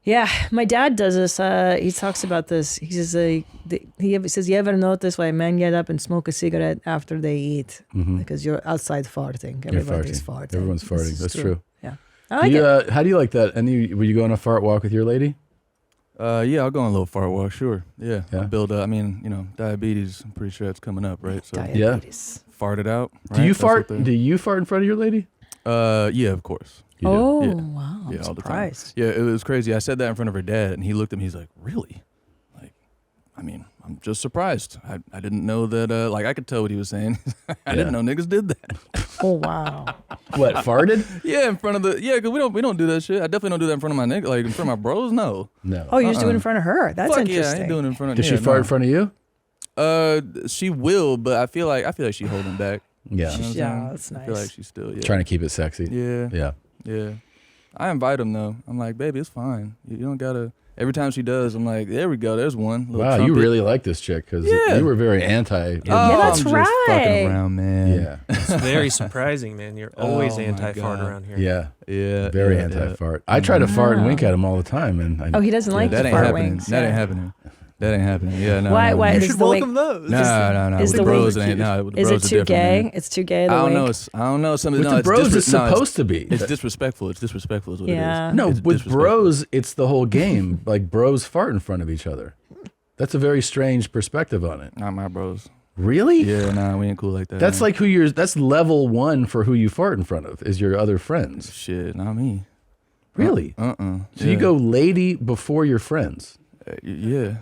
Yeah, my dad does this. He talks about this. He says, he says, you ever notice why men get up and smoke a cigarette after they eat? Because you're outside farting. You're Everybody's farting. Everyone's This farting. is That's true. Yeah. I like it. How do you like that? Will you go on a fart walk with your lady? Yeah, I'll go on a little fart walk, sure. Yeah. Yeah. I'll build up. I mean, diabetes, I'm pretty sure it's coming up, right? So Diabetes. fart it out. Do you right? That's fart? what Do you fart in front of your lady? Yeah, of course. You do? Oh, Yeah. wow. I'm Yeah, all the time. surprised. Yeah, it was crazy. I said that in front of her dad, and he looked at me. He's like, "Really?" Like, I mean, I'm just surprised. I didn't know that. I could tell what he was saying. I didn't know niggas did that. Oh, wow. What, farted? Yeah, in front of because we don't do that shit. I definitely don't do that in front of my nigga. Like in front of my bros, no. No. Oh, you just do it in front of her. That's Fuck interesting. yeah, I ain't doing it in front of. Did she fart in front of you? She will, but I feel like she's holding back. Yeah. You know what I'm Yeah, saying? that's I feel nice. like she's still Trying to keep it sexy. Yeah. Yeah. I invite him though. I'm like, baby, it's fine. You don't gotta. Every time she does, I'm like, there we go. There's one. Little Wow, you trumpet. really like this chick because Yeah. you were very anti. Yeah, that's I'm just right. fucking around, man. Yeah. It's very surprising, man. You're always Oh, my anti-fart God. around here. Yeah. Yeah. Very yeah, anti-fart. I try to fart and wink at him all the time, and Oh, he doesn't like that the ain't fart happening. wings. That Yeah. ain't happening. That ain't happening. Yeah, no. Why? no, Why no. You is should the welcome wink? those. No. is With the the bros, wink- it ain't. No, with the Is bros it are too different, gay? man. It's too gay. The I don't know. wink? I don't know. Something. with no, the bros, it's no, supposed to be. It's disrespectful. It's disrespectful. Is what Yeah. it is. No, It's with disrespectful. bros, it's the whole game. Like bros fart in front of each other. That's a very strange perspective on it. Not my bros. Really? Yeah, nah, we ain't cool like that. That's man. like that's level 1 for who you fart in front of is your other friends. Shit, not me. Really? So you go lady before your friends. Yeah.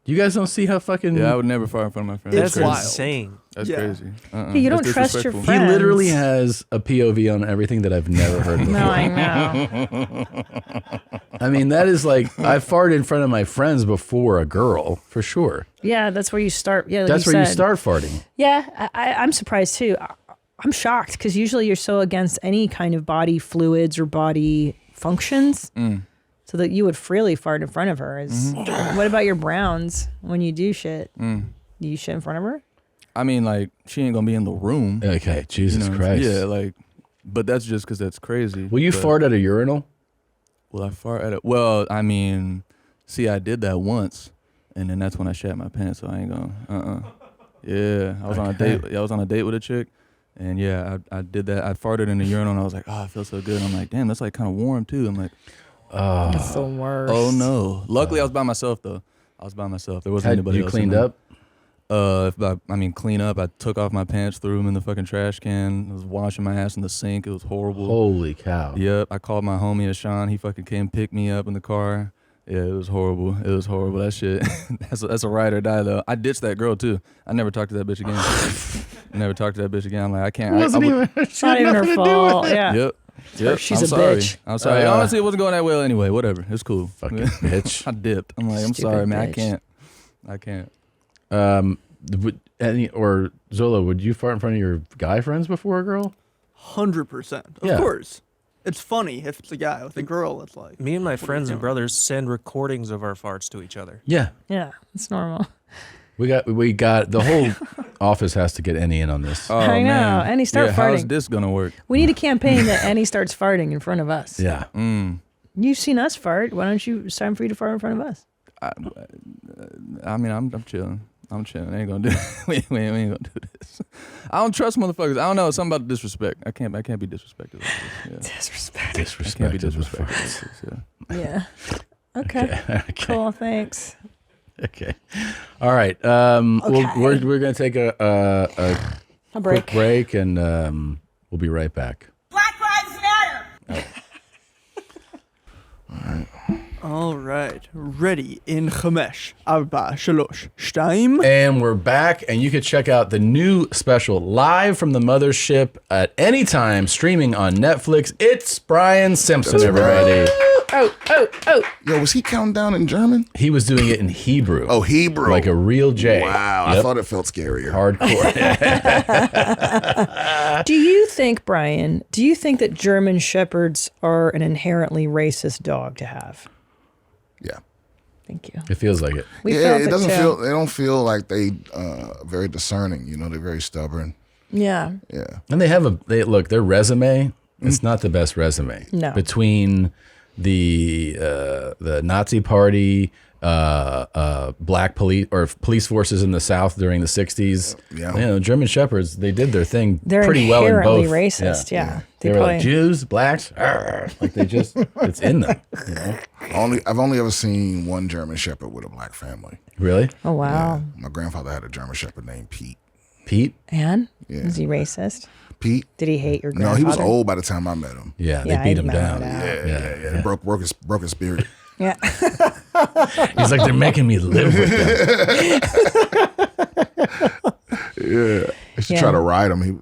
You guys don't see how fucking... Yeah, I would never fart in front of my friends. That's wild. insane. That's crazy. Yeah, you don't That's trust your disrespectful. friends. He literally has a POV on everything that I've never heard before. No, I know. I mean, that is like, I've farted in front of my friends before a girl, for sure. Yeah, that's where you start. Yeah, like That's where you start farting. Yeah, I'm surprised too. I'm shocked because usually you're so against any kind of body fluids or body functions, so that you would freely fart in front of her. What about your Browns when you do shit? Do you shit in front of her? I mean, like, she ain't gonna be in the room. Okay, Jesus Christ. Yeah, like, but that's just because that's crazy. Will you fart at a urinal? Will I fart at it? Well, I mean, see, I did that once, and then that's when I shat my pants. So I ain't gonna. Yeah, I was on a date. I was on a date with a chick, and yeah, I did that. I farted in the urinal, and I was like, oh, I feel so good. And I'm like, damn, that's like kind of warm too. I'm like, oh, That's the worst. oh no. Luckily, I was by myself though. I was by myself. There wasn't anybody you else. cleaned in there. up? Clean up. I took off my pants, threw them in the fucking trash can. I was washing my ass in the sink. It was horrible. Holy cow. Yep. I called my homie Sean. He fucking came pick me up in the car. Yeah, it was horrible. It was horrible. That shit. that's a ride or die though. I ditched that girl too. I never talked to that bitch again. Never talked to that bitch again. I'm like, I can't. It's not even her fault. Yeah. Yep. She's I'm a sorry. bitch. I'm sorry. Honestly, it wasn't going that well anyway. Whatever. It's cool. Fucking bitch. I dipped. I'm like, I'm Stupid sorry, man. bitch. I can't. Or Zola, would you fart in front of your guy friends before a girl? 100%. Of Yeah. course. It's funny if it's a guy. With a girl, it's like... Me and my what are you friends and doing? brothers send recordings of our farts to each other. Yeah. Yeah, it's normal. We got the whole office has to get Annie in on this. Oh, I know. man. Annie, start How's farting. this gonna work? We need a campaign that Annie starts farting in front of us. Yeah. You've seen us fart. Why don't you? It's time for you to fart in front of us. I mean, I'm chilling. I'm chilling. I ain't gonna do. we ain't gonna do this. I don't trust motherfuckers. I don't know. Something about disrespect. I can't be disrespected. Like this. Yeah. Disrespect. Disrespect. I can't be disrespected. Like this, yeah. Yeah. Okay. Cool. Thanks. Okay. All right. We're gonna take a break. Quick break, and we'll be right back. Black Lives Matter. All right. Ready in Chamesh, Arba, Shalosh, Shtaim. And we're back, and you can check out the new special live from the mothership at any time, streaming on Netflix. It's Brian Simpson, everybody. Oh. Yo, was he counting down in German? He was doing it in Hebrew. Oh, Hebrew. Like a real J. Wow, I thought it felt scarier. Hardcore. Do you think, Brian, that German Shepherds are an inherently racist dog to have? Yeah. Thank you. It feels like it. They don't feel like they very discerning, you know, they're very stubborn. Yeah. Yeah. And their resume, it's not the best resume. No. Between the Nazi party, black police or police forces in the South during the 60s. Yeah. You know, German Shepherds, they did their thing They're pretty well in inherently both. racist, yeah. They were like Jews, blacks, like they just, it's in them. You know? I've only ever seen one German Shepherd with a black family. Really? Oh, wow. Yeah. My grandfather had a German Shepherd named Pete. Pete? And? Yeah. Was he racist? Pete? Did he hate your grandfather? No, he was old by the time I met him. Yeah, they beat him down. Yeah. He broke his spirit. Yeah. He's like, they're making me live with them. Yeah. I should try to ride him. He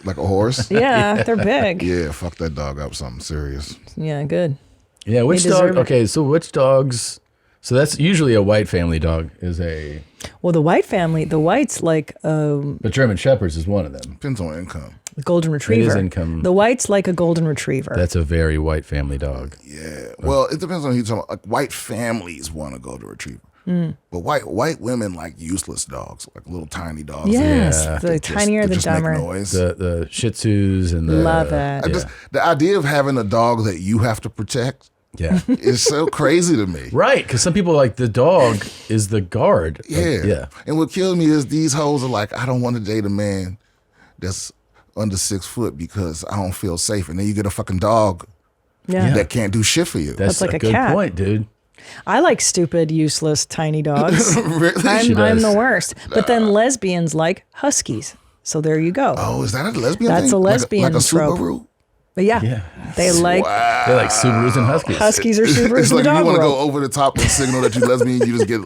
like a horse. Yeah, they're big. Yeah, fuck that dog up something serious. Yeah, good. Yeah, which dog? Okay, so which dogs? So that's usually a white family dog is a... Well, the white family, the white's like But German Shepherds is one of them. Depends on income. a golden retriever. It is income. The white's like a golden retriever. That's a very white family dog. Yeah. Well, it depends on who you're talking about. Like white families want a golden retriever. But white women like useless dogs, like little tiny dogs. Yes, the tinier the dumber. Make noise. The Shih Tzus and the... Love it. The idea of having a dog that you have to protect is so crazy to me. Right, because some people are like, the dog is the guard. Yeah. Yeah. And what kills me is these hoes are like, I don't want to date a man that's under 6 foot because I don't feel safe. And then you get a fucking dog that can't do shit for you. That's like a good point, dude. I like stupid, useless, tiny dogs. Really? I'm the worst. But then lesbians like huskies. So there you go. Oh, is that a lesbian That's thing? a lesbian like a trope. Subaru? But yeah, they like They like Subarus and Huskies. Huskies or Subarus. It's like in the you dog want to world. go over the top and signal that you lesbian. You just get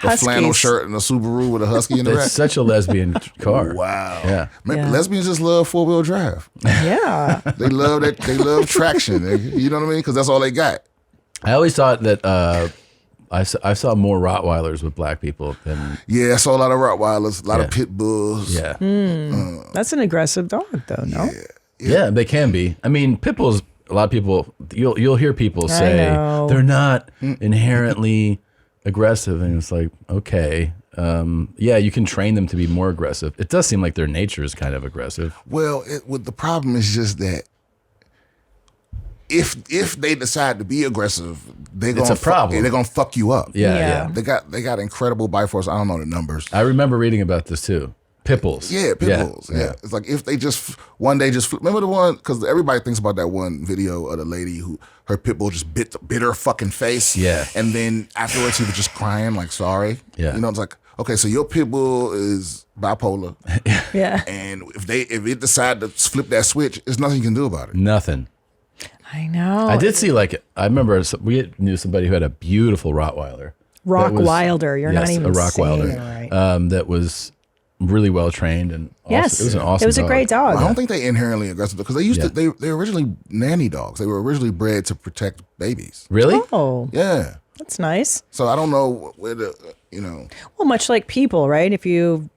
a flannel Huskies. shirt and a Subaru with a husky in the It's back. such a lesbian car. Wow. Yeah. Maybe Yeah. lesbians just love 4-wheel drive. Yeah. They love that. They love traction. You know what I mean? Because that's all they got. I always thought that I saw more Rottweilers with black people than Yeah, I saw a lot of Rottweilers, a lot of pit bulls. yeah. That's an aggressive dog, though, no? Yeah, they can be. I mean, pit bulls. A lot of people you'll hear people say know. they're not inherently aggressive, and it's like okay, yeah, you can train them to be more aggressive. It does seem like their nature is kind of aggressive. Well, the problem is just that if they decide to be aggressive, It's a problem. They're gonna fuck you up. Yeah. They got incredible bite force. I don't know the numbers. I remember reading about this too. Pit bulls. Yeah, pit bulls. Yeah. It's like if they just one day just remember the one because everybody thinks about that one video of the lady who her pit bull just bit her fucking face. Yeah. And then afterwards he was just crying like sorry. Yeah. You know, it's like okay, so your pit bull is bipolar. Yeah. And if it decide to flip that switch, there's nothing you can do about it. Nothing. I know. I did see I remember we knew somebody who had a beautiful Rottweiler. Rock that was- Wilder. You're not yes, even a Rockwilder. saying it right. That was really well trained and awesome. Yes. It was an awesome It was a great dog. I don't think they inherently aggressive because they used to they were originally nanny dogs. They were originally bred to protect babies. Really? Oh, Yeah. that's nice. So I don't know where Well, much like people, right? If you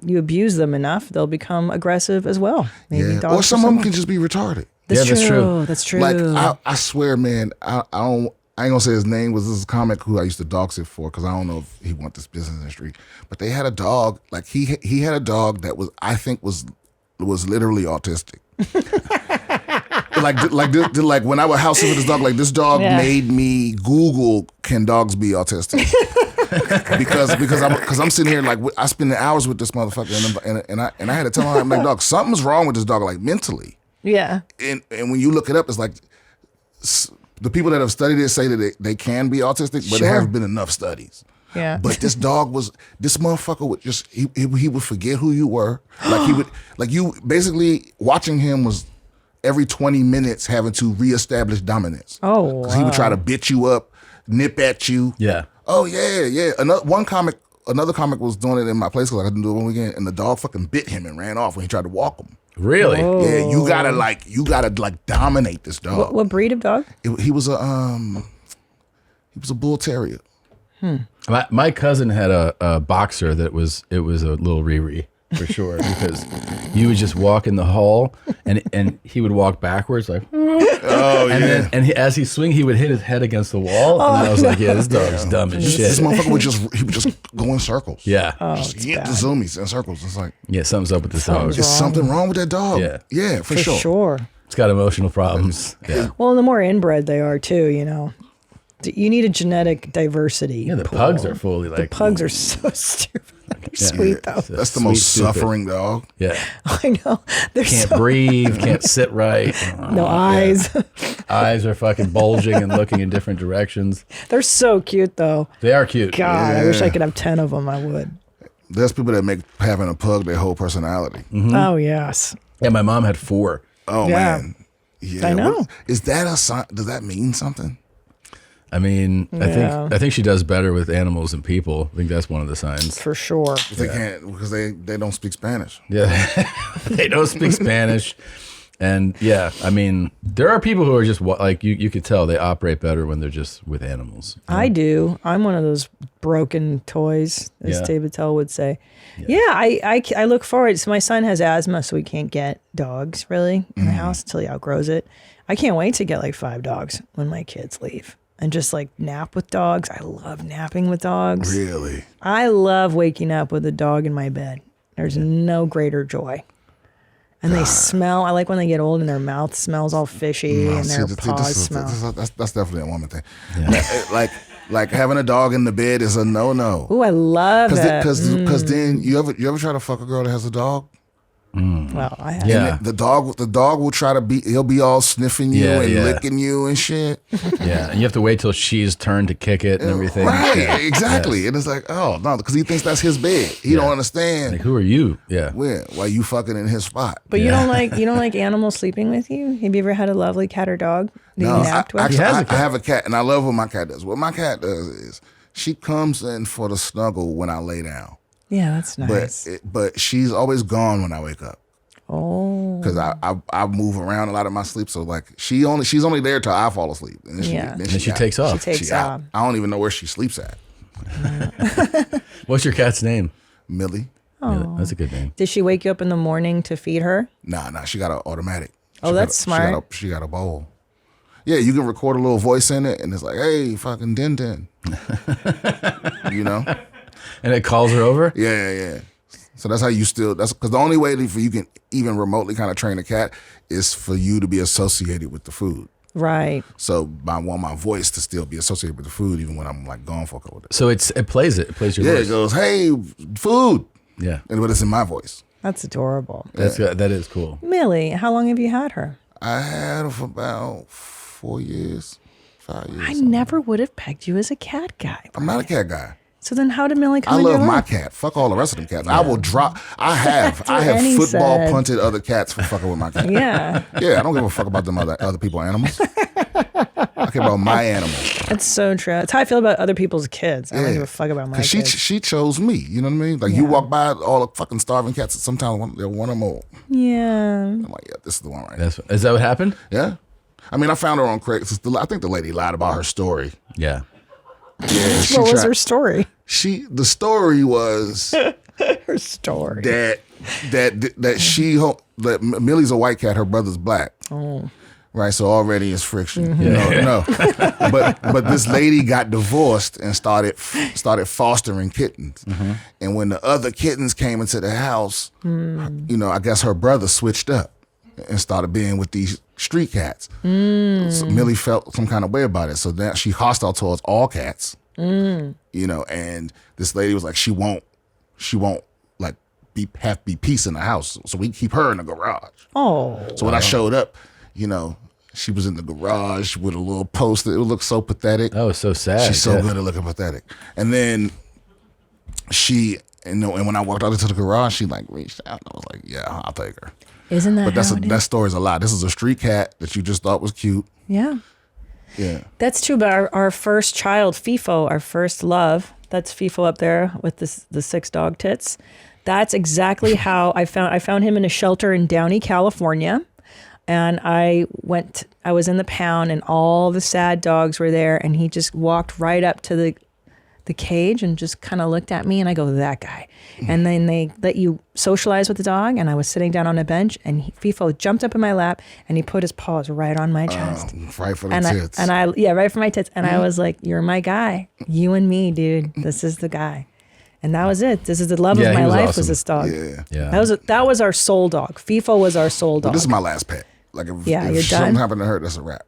abuse them enough, they'll become aggressive as well. Maybe yeah. dogs Or some of them can just be retarded. That's Yeah, that's true. true. That's true. Like I swear, man, I ain't gonna say his name. This is a comic who I used to dog sit for because I don't know if he wants this business industry. But they had a dog. Like he had a dog that I think was literally autistic. like when I would house sit with this dog, like this dog made me Google can dogs be autistic. because I'm sitting here like I spend hours with this motherfucker and I had to tell him I'm like dog something's wrong with this dog like mentally. Yeah. And when you look it up, it's like the people that have studied it say that they can be autistic, but there haven't been enough studies. Yeah. But this motherfucker would just he would forget who you were. You basically watching him was every 20 minutes having to reestablish dominance. Oh, because he would try to bit you up, nip at you. Yeah. Oh yeah. Another comic was doing it in my place because I couldn't do it one weekend, and the dog fucking bit him and ran off when he tried to walk him. Really? Whoa. Yeah, you gotta dominate this dog. What breed of dog? He was a bull terrier. My cousin had a boxer that was a little Riri for sure because you would just walk in the hall and he would walk backwards like and as he swing he would hit his head against the wall and I was like yeah this dog's dumb as shit. This motherfucker would just go in circles. Yeah. He hit the zoomies in circles. It's like Yeah, something's up with this dog. There's something wrong with that dog. Yeah. for sure. It's got emotional problems. Yeah. Well, the more inbred they are too, you need a genetic diversity. Yeah, the pugs are fully like the pugs are so stupid. They're sweet though. That's the most suffering dog. Yeah. I know. They're Can't breathe, can't sit right. No eyes. Eyes are fucking bulging and looking in different directions. They're so cute though. They are cute. God, I wish I could have 10 of them. I would. There's people that make having a pug their whole personality. Mm-hmm. Oh yes. Yeah, my mom had 4. Oh Yeah. man. Yeah. I know. Is that a sign? Does that mean something? I mean, Yeah. I think she does better with animals than people. I think that's one of the signs. For sure. They can't because they don't speak Spanish. Yeah, they don't speak Spanish, and yeah, I mean, there are people who are just like you could tell they operate better when they're just with animals. I do. I'm one of those broken toys, as Yeah. David Tell would say. Yeah, I look forward. So my son has asthma, so we can't get dogs really in the house until he outgrows it. I can't wait to get like 5 dogs when my kids leave. And just like nap with dogs. I love napping with dogs. Really? I love waking up with a dog in my bed. There's no greater joy. And they smell. I like when they get old and their mouth smells all fishy and their paws smell. That's definitely a woman thing. Yeah. Like having a dog in the bed is a no. Ooh, I love it. Because then you ever try to fuck a girl that has a dog? Well, I have. Yeah. The dog will try to he'll be all sniffing you and licking you and shit. Yeah, and you have to wait till she's turned to kick it and everything. Right, Yeah. exactly. Yes. And it's like, oh no, because he thinks that's his bed. He don't understand. Like, who are you? Yeah. Why you fucking in his spot? But you don't like animals sleeping with you? Have you ever had a lovely cat or dog that you napped with? Actually, I have a cat, and I love what my cat does. What my cat does is she comes in for the snuggle when I lay down. Yeah, that's nice. But she's always gone when I wake up. Oh. Because I move around a lot in my sleep, so like she's only there till I fall asleep, and then she takes off. She takes off. I don't even know where she sleeps at. What's your cat's name? Millie. Oh, that's a good name. Does she wake you up in the morning to feed her? Nah, she got an automatic. That's smart. She got a bowl. Yeah, you can record a little voice in it, and it's like, hey, fucking Din Din. You know? And it calls her over? Yeah. So that's how you that's because the only way that you can even remotely kind of train a cat is for you to be associated with the food. Right. So I want my voice to still be associated with the food even when I'm like gone for a couple of days. So it plays your voice. It goes, hey, food. Yeah. But it's in my voice. That's adorable. That is cool. Millie, how long have you had her? I had her for about 4 years, 5 years. I never would have pegged you as a cat guy. Brian. I'm not a cat guy. So then how did Millie come I into your love my life? cat. Fuck all the rest of them cats. I will drop. I have Danny football said. punted other cats for fucking with my cat. Yeah. Yeah, I don't give a fuck about them other people's animals. I care about my animals. That's so true. That's how I feel about other people's kids. I don't give a fuck about my kids. Because she chose me. You know what I mean? Like you walk by all the fucking starving cats. Sometimes they're one or more. Yeah. I'm like, yeah, this is the one right Is that what happened? Yeah. I mean, I found her on Craigslist. I think the lady lied about her story. Yeah. Yeah. What was her story? The story was her story that Millie's a white cat. Her brother's black. Oh. Right, so already it's friction. Mm-hmm. No. But this lady got divorced and started fostering kittens. Mm-hmm. And when the other kittens came into the house, I guess her brother switched up and started being with these street cats. So Millie felt some kind of way about it. So now she hostile towards all cats. And this lady was like, she won't like have to be peace in the house. So we keep her in the garage. Oh. So when I showed up, she was in the garage with a little poster. It looked so pathetic. Oh, it's so sad. She's so good at looking pathetic. And then and when I walked out into the garage, she like reached out. And I was like, yeah, I'll take her. Isn't that But that story's a lot. This is a street cat that you just thought was cute. Yeah. Yeah. That's true. But our first child, FIFO, our first love, that's FIFO up there with the 6 dog tits. That's exactly how I found him in a shelter in Downey, California. And I was in the pound and all the sad dogs were there. And he just walked right up to the cage and just kind of looked at me. And I go, that guy. And then they let you socialize with the dog. And I was sitting down on a bench and FIFO jumped up in my lap and he put his paws right on my chest. Right for the tits. Right for my tits. And I was like, you're my guy. You and me, dude. This is the guy. And that was it. This is the love of my life. Awesome. Was this dog. Yeah. That was our soul dog. FIFO was our soul dog. But this is my last pet. Like if you're something done. happened to her, that's a wrap.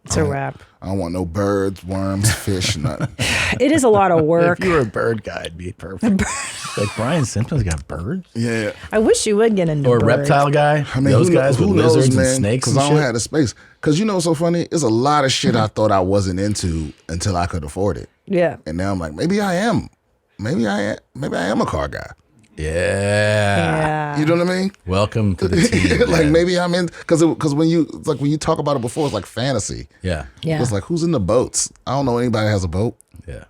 It's a wrap. I don't want no birds, worms, fish, nothing. It is a lot of work. If you were a bird guy, it'd be perfect. Like Brian Simpson's got birds. Yeah. I wish you would get into Or birds. reptile guy. I mean, those guys with lizards and snakes Because and I don't shit. have the space. Because what's so funny? There's a lot of shit I thought I wasn't into until I could afford it. Yeah. And now I'm like, maybe I am. Maybe I am a car guy. Yeah. You know what I mean? Welcome to the team. Like man. maybe I'm in because when you talk about it before, it's like fantasy. Yeah. Yeah. It's like who's in the boats? I don't know anybody that has a boat. Yeah.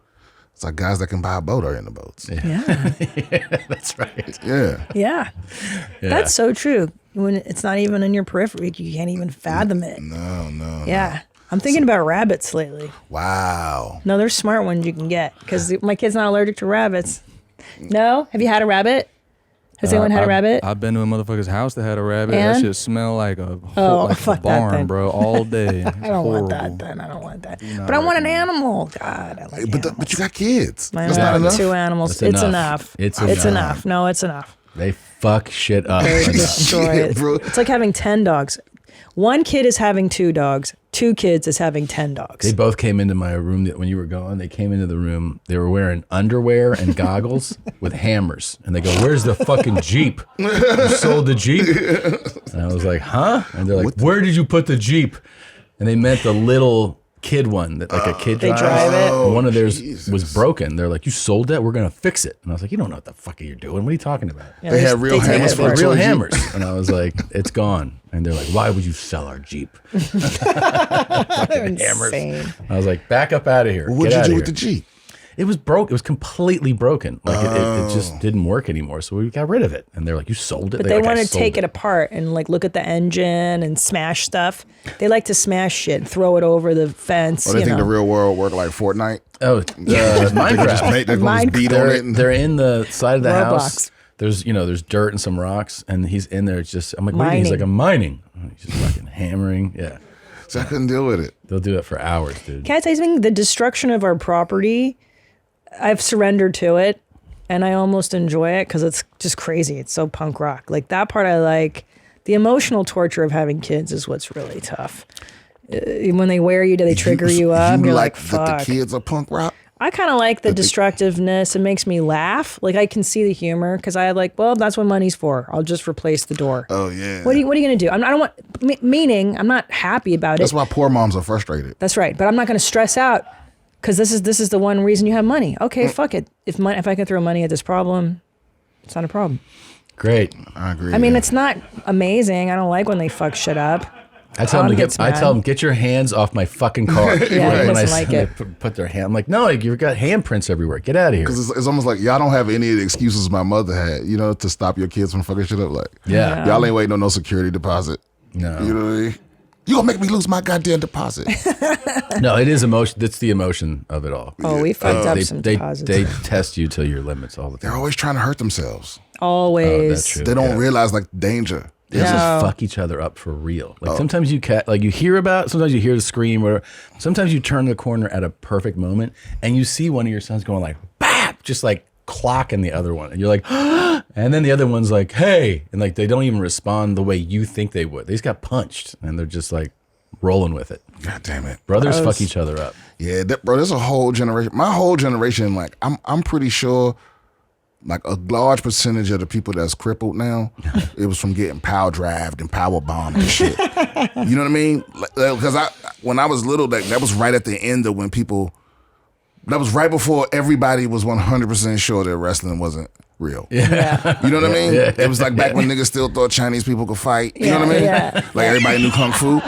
It's like guys that can buy a boat are in the boats. Yeah. Yeah, that's right. Yeah. Yeah. That's so true. When it's not even in your periphery, you can't even fathom it. No. Yeah. I'm thinking about rabbits lately. Wow. No, they're smart ones you can get because my kid's not allergic to rabbits. No? Have you had a rabbit? Has anyone had a rabbit? I've been to a motherfucker's house that had a rabbit. And? That shit smell like a fuck that barn, then. bro, all day. I don't want that then. I don't want that. But I want an animal. God, I like animals. But you got kids. I That's have not enough. 2 animals. That's It's enough. enough. It's enough. No, it's enough. They fuck shit up. They destroy Shit, it. bro. It's like having 10 dogs. 1 kid is having 2 dogs. 2 kids as having 10 dogs. They both came into my room when you were gone. They came into the room. They were wearing underwear and goggles with hammers. And they go, "Where's the fucking Jeep? You sold the Jeep?" And I was like, "Huh?" And they're like, "Where did you put the Jeep?" And they meant the little kid one that like a kid They drives. drive it. And one of theirs was broken. They're like, "You sold that? We're gonna fix it." And I was like, "You don't know what the fuck you're doing. What are you talking about?" Yeah, They had real hammers for Real a Jeep. hammers. And I was like, "It's gone." And they're like, "Why would you sell our Jeep?" Fucking hammers. Insane. I was like, "Back up out of here." What Get did you outta do here. with the Jeep? It was broke. It was completely broken. Like it just didn't work anymore. So we got rid of it. And they're like, "You sold it?" But They're they like, want "I to sold take it apart and like look at the engine and smash stuff. They like to smash shit, throw it over the fence. Or they you think know. the real world work like Fortnite? Oh, Minecraft. They're gonna just beat on it. And, They're in the side of the Roblox. house. There's dirt and some rocks, and he's in there. It's just I'm like, what do you mean? He's like, "I'm mining." He's just fucking hammering. Yeah. so I couldn't deal with it. They'll do it for hours, dude. Can I tell you something? The destruction of our property, I've surrendered to it, and I almost enjoy it because it's just crazy. It's so punk rock. Like that part I like. The emotional torture of having kids is what's really tough. When they wear you, do they trigger you up? You're like, fuck. that the kids are punk rock? I kind of like the destructiveness. It makes me laugh. Like I can see the humor because I like, well, that's what money's for. I'll just replace the door. Oh yeah. What are you going to do? I don't want, meaning I'm not happy about That's it. why poor moms are frustrated. That's right. But I'm not going to stress out because this is the one reason you have money. Okay, fuck it. If I can throw money at this problem, it's not a problem. Great. I agree. I mean, it's not amazing. I don't like when they fuck shit up. I tell them get your hands off my fucking car. Yeah, he when doesn't like it. They put their hand. I'm like, "No, you've got handprints everywhere. Get out of here." Because it's almost like y'all don't have any of the excuses my mother had, to stop your kids from fucking shit up. Like, Yeah. y'all ain't waiting on no security deposit. No. You know what I mean? You gonna make me lose my goddamn deposit. No, it is emotion. That's the emotion of it all. Oh, we fucked up some they deposits. They test you to your limits all the time. They're always trying to hurt themselves. Always. Oh, that's true. They don't realize like danger. They just fuck each other up for real. Like sometimes you hear about, sometimes you hear the scream, or sometimes you turn the corner at a perfect moment and you see one of your sons going like, "Bap!" just like clocking the other one, and you're like, and then the other one's like, "Hey," and like they don't even respond the way you think they would. They just got punched and they're just like rolling with it. God damn it. Brothers fuck each other up. Yeah, bro, there's a whole generation. My whole generation, like I'm pretty sure like a large percentage of the people that's crippled now, it was from getting power drived and power bombed and shit. You know what I mean? Because when I was little, that was right at the end of when people, that was right before everybody was 100% sure that wrestling wasn't real. Yeah. You know what I mean? Yeah. It was like back when niggas still thought Chinese people could fight. You know what I mean? Yeah. Like everybody knew kung fu,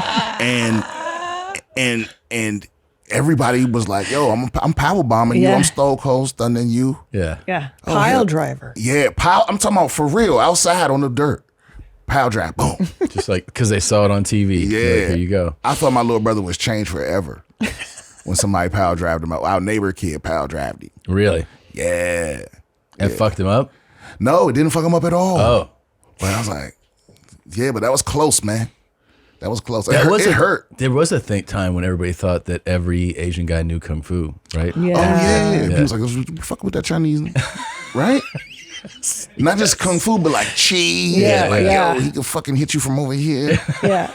and everybody was like, "Yo, I'm power bombing you. I'm Stone Cold stunning you." Yeah. Yeah. Oh, Pile yeah. driver. Yeah, I'm talking about for real, outside on the dirt. Power drive, boom. Just like because they saw it on TV. Yeah. Like, here you go. I thought my little brother was changed forever when somebody power drived him out. Our neighbor kid power drived him. Really? Yeah. And fucked him up? No, it didn't fuck him up at all. Oh. But I was like, yeah, but that was close, man. That was close. It hurt. There was a time when everybody thought that every Asian guy knew kung fu, right? Yeah. Oh yeah. He was like, "You fucking with that Chinese, right?" Not just kung fu, but like chi. Yeah, like, yeah. yo, he can fucking hit you from over here. Yeah.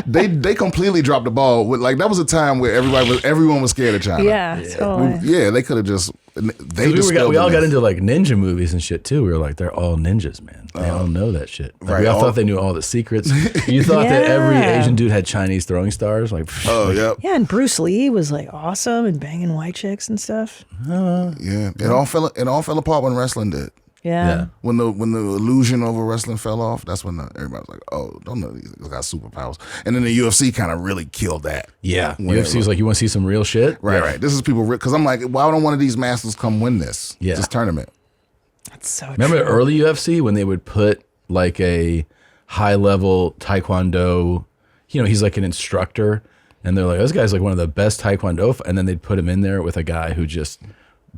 They completely dropped the ball. Like that was a time where everyone was scared of China. Yeah. Totally. Yeah, they could have just. We all got into like ninja movies and shit too. We were like, they're all ninjas, man. They all know that shit. Like, right, we all thought they knew all the secrets. You thought that every Asian dude had Chinese throwing stars. Like, oh yeah, Yeah, and Bruce Lee was like awesome and banging white chicks and stuff. yeah. It all fell apart when wrestling did. Yeah. When the illusion over wrestling fell off, that's when everybody was like, "Oh, don't know these guys got superpowers." And then the UFC kind of really killed that. yeah. UFC was like, you want to see some real shit? Right, Yeah. right. This is people because I'm like, why don't one of these masters come win this tournament? That's so Remember true. early UFC when they would put like a high level Taekwondo, he's like an instructor, and they're like, this guy's like one of the best Taekwondo, and then they'd put him in there with a guy who just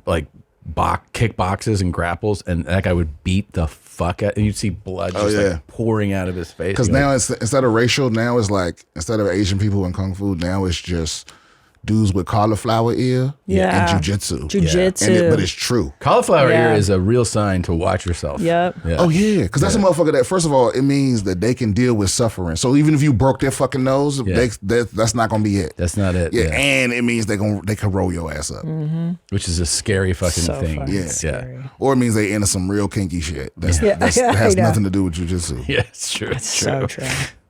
like kickboxes and grapples, and that guy would beat the fuck out, and you'd see blood just like pouring out of his face. Because now instead of racial, now it's like instead of Asian people in kung fu, now it's just dudes with cauliflower ear Yeah. and jujitsu. Jujitsu. But it's true. Cauliflower ear is a real sign to watch yourself. Yep. Yeah. Oh yeah, because that's a motherfucker that first of all it means that they can deal with suffering. So even if you broke their fucking nose, that's not gonna be it. That's not it. Yeah, and it means they can roll your ass up, which is a scary fucking So thing. fucking Yeah. scary. or it means they into some real kinky shit. That I has know. nothing to do with jujitsu. Yeah, it's true. That's so true.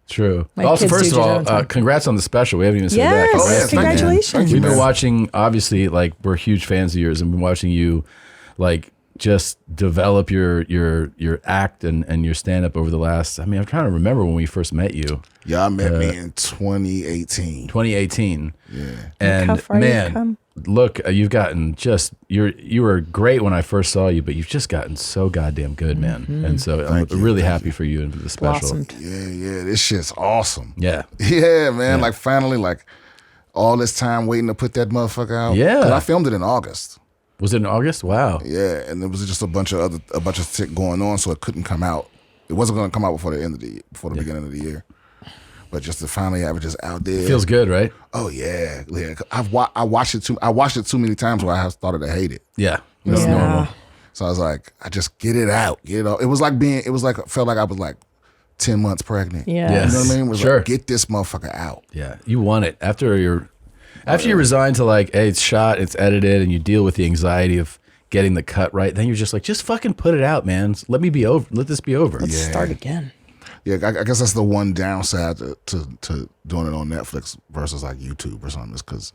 True. My Also, kids first do of all, jujitsu. congrats on the special. We haven't even said that. Yes, Congrats, man. congratulations. Thank you, We've been man. watching, obviously, like, we're huge fans of yours, and been watching you, like, just develop your act and your stand-up over the last, I mean, I'm trying to remember when we first met you. Y'all met me in 2018. 2018. Yeah. And how far you've man, come. look, you've gotten you were great when I first saw you, but you've just gotten so goddamn good, man. And so I'm really happy for you and the special. Blossomed. Yeah, this shit's awesome. Yeah. Yeah, man. Like finally, like all this time waiting to put that motherfucker out. Yeah. 'Cause I filmed it in August. Was it in August? Wow. Yeah, and there was just a bunch of shit going on, so it couldn't come out. It wasn't going to come out before the beginning of the year. But just to finally have it just out there, Feels good, right? Oh yeah. I watched it too many times where I started to hate it. Yeah. You know? That's normal. So I was like, I just get it out, get it out. It felt like I was like 10 months pregnant. Yeah. Yes. You know what I mean? It was Sure. like, get this motherfucker out. Yeah. You want it. After you resign to like, hey, it's shot, it's edited, and you deal with the anxiety of getting the cut right, then you're just like, just fucking put it out, man. Let me be over. Let this be over. Let's start again. Yeah, I guess that's the one downside to doing it on Netflix versus like YouTube or something, is because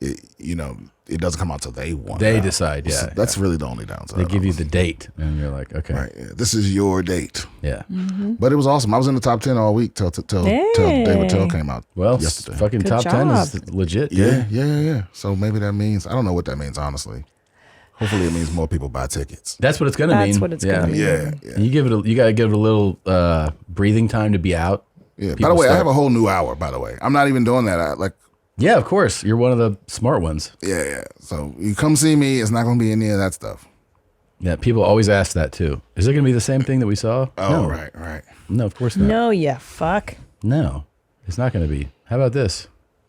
it doesn't come out till they want. They decide, yeah. So that's really the only downside. They give you the date, and you're like, okay. Right, yeah, this is your date. Yeah. But it was awesome. I was in the top 10 all week till David Tell came out. Well, yesterday. fucking Good top 10 is job. legit. Yeah. So maybe that means, I don't know what that means, honestly. Hopefully it means more people buy tickets. That's what it's gonna mean. That's what it's gonna mean. Yeah. And you gotta give it a little breathing time to be out. Yeah. By People the way, I start- have a whole new hour, by the way. I'm not even doing that. Yeah, of course. You're one of the smart ones. Yeah. So you come see me, it's not going to be any of that stuff. Yeah, people always ask that too. Is it gonna be the same thing that we saw? Oh, No. right. No, of course not. No, yeah, fuck. No, it's not gonna be. How about this?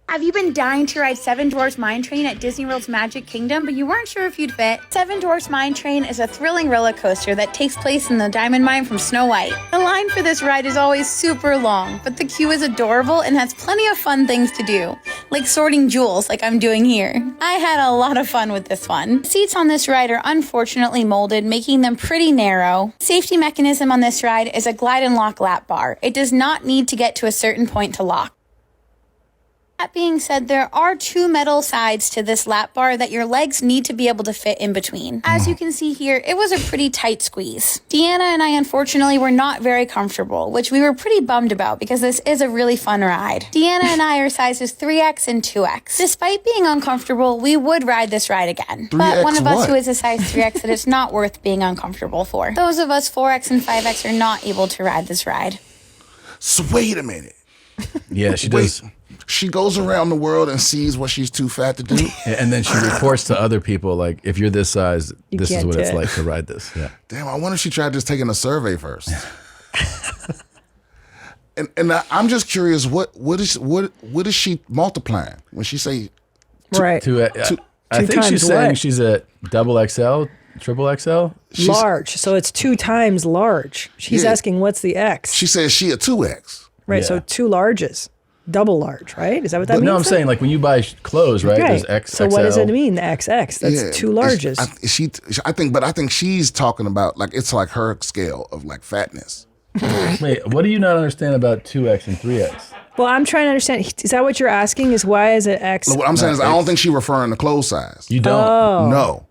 Have you been dying to ride Seven Dwarfs Mine Train at Disney World's Magic Kingdom, but you weren't sure if you'd fit? Seven Dwarfs Mine Train is a thrilling roller coaster that takes place in the diamond mine from Snow White. The line for this ride is always super long, but the queue is adorable and has plenty of fun things to do, like sorting jewels like I'm doing here. I had a lot of fun with this one. Seats on this ride are unfortunately molded, making them pretty narrow. Safety mechanism on this ride is a glide and lock lap bar. It does not need to get to a certain point to lock. That being said, there are two metal sides to this lap bar that your legs need to be able to fit in between. As you can see here, it was a pretty tight squeeze. Deanna and I unfortunately were not very comfortable, which we were pretty bummed about because this is a really fun ride. Deanna and I are sizes 3X and 2X. Despite being uncomfortable, we would ride this ride again. But one of us who is a size 3X, it is not worth being uncomfortable for. Those of us 4X and 5X are not able to ride this ride. So wait a minute. Yeah, she does. She goes around the world and sees what she's too fat to do. And then she reports to other people, like, if you're this size, this is can't what do it's it. like to ride this. Yeah. Damn, I wonder if she tried just taking a survey first. and I'm just curious, what is she multiplying when she say Right. I think she's times saying what? she's a double XL, triple XL. Large. So it's 2 times large. She's Yeah. asking what's the X? She says she a 2X. Right. So Yeah. 2 larges. Double large, right? Is that what that But means? no, I'm then? saying like when you buy clothes, right? There's X, So what does XL. it mean, the XX? That's 2 larges. I think she's talking about like it's like her scale of like fatness. Wait, what do you not understand about 2X and 3X? Well, I'm trying to understand. Is that what you're asking? Is why is it X? What I'm saying is I don't think she's referring to clothes size. You don't? Oh. No.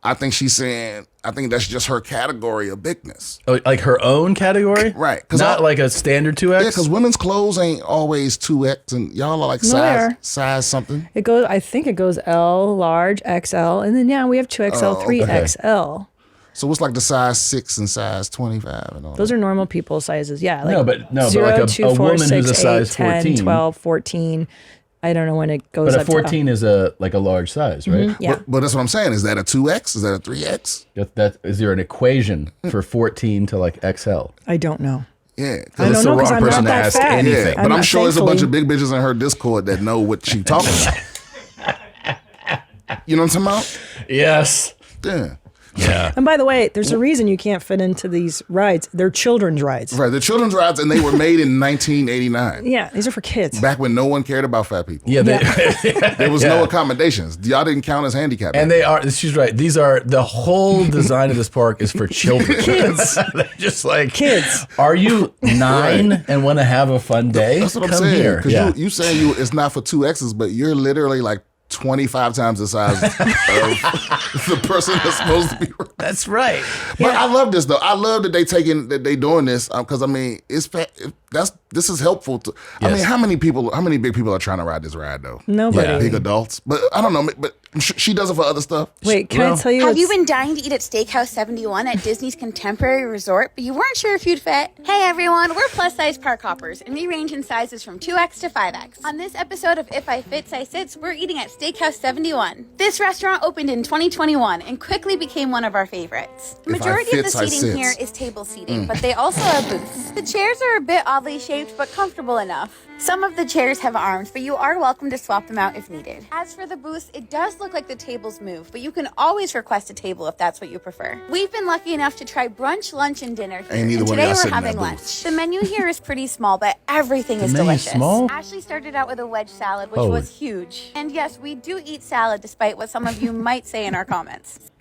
I think she's saying I think that's just her category of bigness. Oh, like her own category? Right. Not like a standard 2X? Yeah, because women's clothes ain't always 2X and y'all are like No, they are. size something. It goes. I think it goes L, large, XL, and then we have 2XL, Oh, 3XL. So what's like the size 6 and size 25 and all Those that? are normal people sizes. Yeah. Like but like 0, a 2, 4, woman 6, who's a 8, size 10, 14. 12, 14. I don't know when it goes But up a 14 is like a large size, right? Yeah. But that's what I'm saying. Is that a 2X? Is that a 3X? Is there an equation for 14 to like XL? I don't know. Yeah. I don't know because I'm not that fat. anything. Yeah, but I'm sure there's a bunch of thankfully. big bitches in her Discord that know what she talking about. You know what I'm talking about? Yes. Yeah. Yeah. And by the way, there's a reason you can't fit into these rides. They're children's rides. Right. They're children's rides, and they were made in 1989. Yeah, these are for kids. Back when no one cared about fat people. Yeah. There was no accommodations. Y'all didn't count as handicapped. And they are, she's right. These are, the whole design of this park is for children. Kids. They're just like, kids. Are you 9 and want to have a fun day? That's what I'm Come saying. here. Because you saying it's not for 2Xs, but you're literally like 25 times the size of the person that's supposed to be. That's right. But I love this though. I love that they doing this because I mean this is helpful to. I mean, how many big people are trying to ride this ride though? Nobody. Like big adults. But I don't know. But she does it for other stuff. Wait, can I tell you? Have you been dying to eat at Steakhouse 71 at Disney's Contemporary Resort, but you weren't sure if you'd fit? Hey everyone, we're plus-size park hoppers, and we range in sizes from 2X to 5X. On this episode of If I Fits, I Sits, we're eating at Steakhouse 71. This restaurant opened in 2021 and quickly became one of our favorites. The majority of the seating here is table seating, but they also have booths. The chairs are a bit oddly shaped, but comfortable enough. Some of the chairs have arms, but you are welcome to swap them out if needed. As for the booths, it does look like the tables move, but you can always request a table if that's what you prefer. We've been lucky enough to try brunch, lunch, and dinner here, and today we're having lunch. The menu here is pretty small, but everything is delicious. Small? Ashley started out with a wedge salad, which was huge. And yes, we do eat salad, despite what some of you might say in our comments.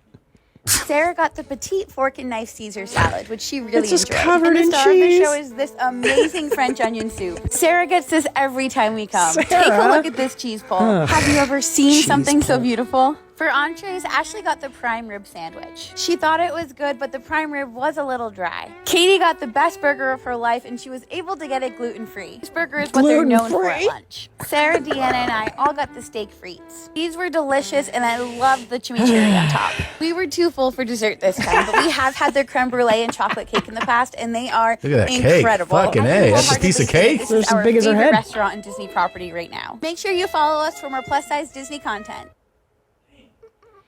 Sarah got the petite fork and knife Caesar salad, which she really enjoyed. Covered and the in star cheese. of the show is this amazing French onion soup. Sarah gets this every time we come. Sarah? Take a look at this cheese pull. Ugh. Have you ever seen Cheese something so pull. beautiful? For entrees, Ashley got the prime rib sandwich. She thought it was good, but the prime rib was a little dry. Katie got the best burger of her life, and she was able to get it gluten-free. This burger is what they're known for at lunch. Sarah, Deanna, and I all got the steak frites. These were delicious, and I loved the chimichurri on top. We were too full for dessert this time, but we have had their creme brulee and chocolate cake in the past, and they are Look at that incredible. cake. Fucking I A. can That's a piece of cake. This They're is as our big as her favorite head. restaurant and Disney property right now. Make sure you follow us for more plus-size Disney content.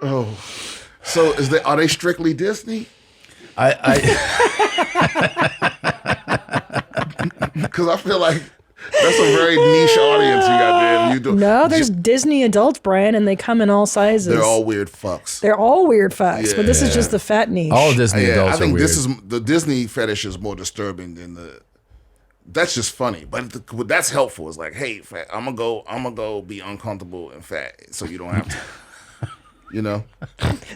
Oh, so are they strictly Disney? Because I feel like that's a very niche audience you got there. No, there's Disney adults, Brian, and they come in all sizes. They're all weird fucks. They're all weird fucks, but this is Yeah. just the fat niche. All Disney adults I think are weird. this is the Disney fetish is more disturbing than the. That's just funny, but that's helpful. It's like, hey, fat, I'm gonna go be uncomfortable and fat, so you don't have to. You know?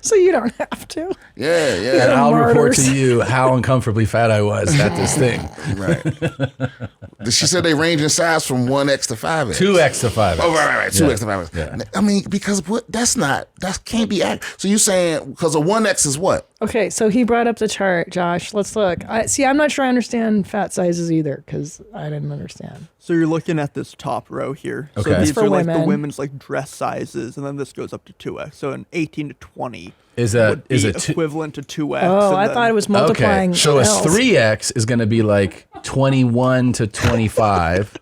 So you don't have to. Yeah. And I'll report Martyrs. to you how uncomfortably fat I was at this thing. Right. She said they range in size from 1X to 5X. 2X to 5X. Oh, right. 2X to 5X. Yeah. I mean, because that can't be accurate. So you saying, because a 1X is what? Okay, so he brought up the chart, Josh. Let's look. I'm not sure I understand fat sizes either because I didn't understand. So you're looking at this top row here. Okay. So It's these for are like the women. women's like dress sizes, and then this goes up to 2X. So an 18 to 20 Is would be a two- equivalent to 2X. Oh, and I then- thought it was multiplying. Okay, so a L's. 3X is going to be like 21 to 25,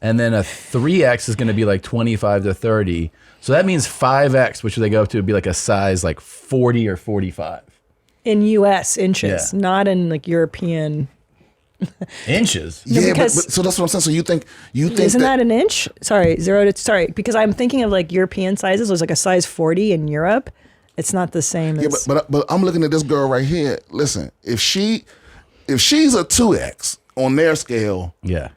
and then a 3X is going to be like 25 to 30. So that means 5X, which they go up to, would be like a size like 40 or 45. In U.S. inches, Yeah. not in like European. Inches? No, Yeah, because- but so that's what I'm saying. So you think Isn't that an inch? Sorry, because I'm thinking of like European sizes. There's like a size 40 in Europe. It's not the same Yeah, as. but I'm looking at this girl right here. Listen, if she's a 2X on their scale, Yeah.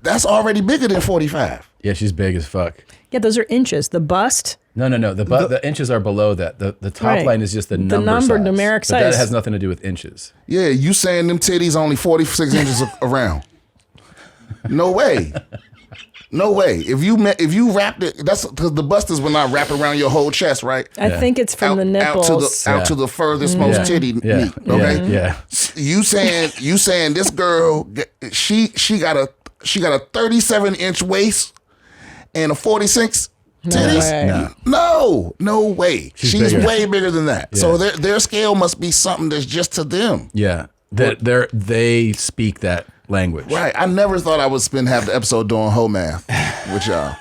that's already bigger than 45. Yeah, she's big as fuck. Yeah, those are inches. The bust. No. The inches are below that. The top Right. line is just the number number, size. numeric But size. that has nothing to do with inches. Yeah, you saying them titties only 46 inches around? No way. No way. If you wrapped it, that's because the bust is when I wrap around your whole chest, right? I think it's from the nipples. Out to the furthest most titty meat. Okay. Yeah. You saying this girl she got a 37-inch waist and a 46 titties? way. No way. She's bigger. way bigger than that. Yeah. So their scale must be something that's just to them. Yeah. They speak that language. Right. I never thought I would spend half the episode doing whole math with y'all.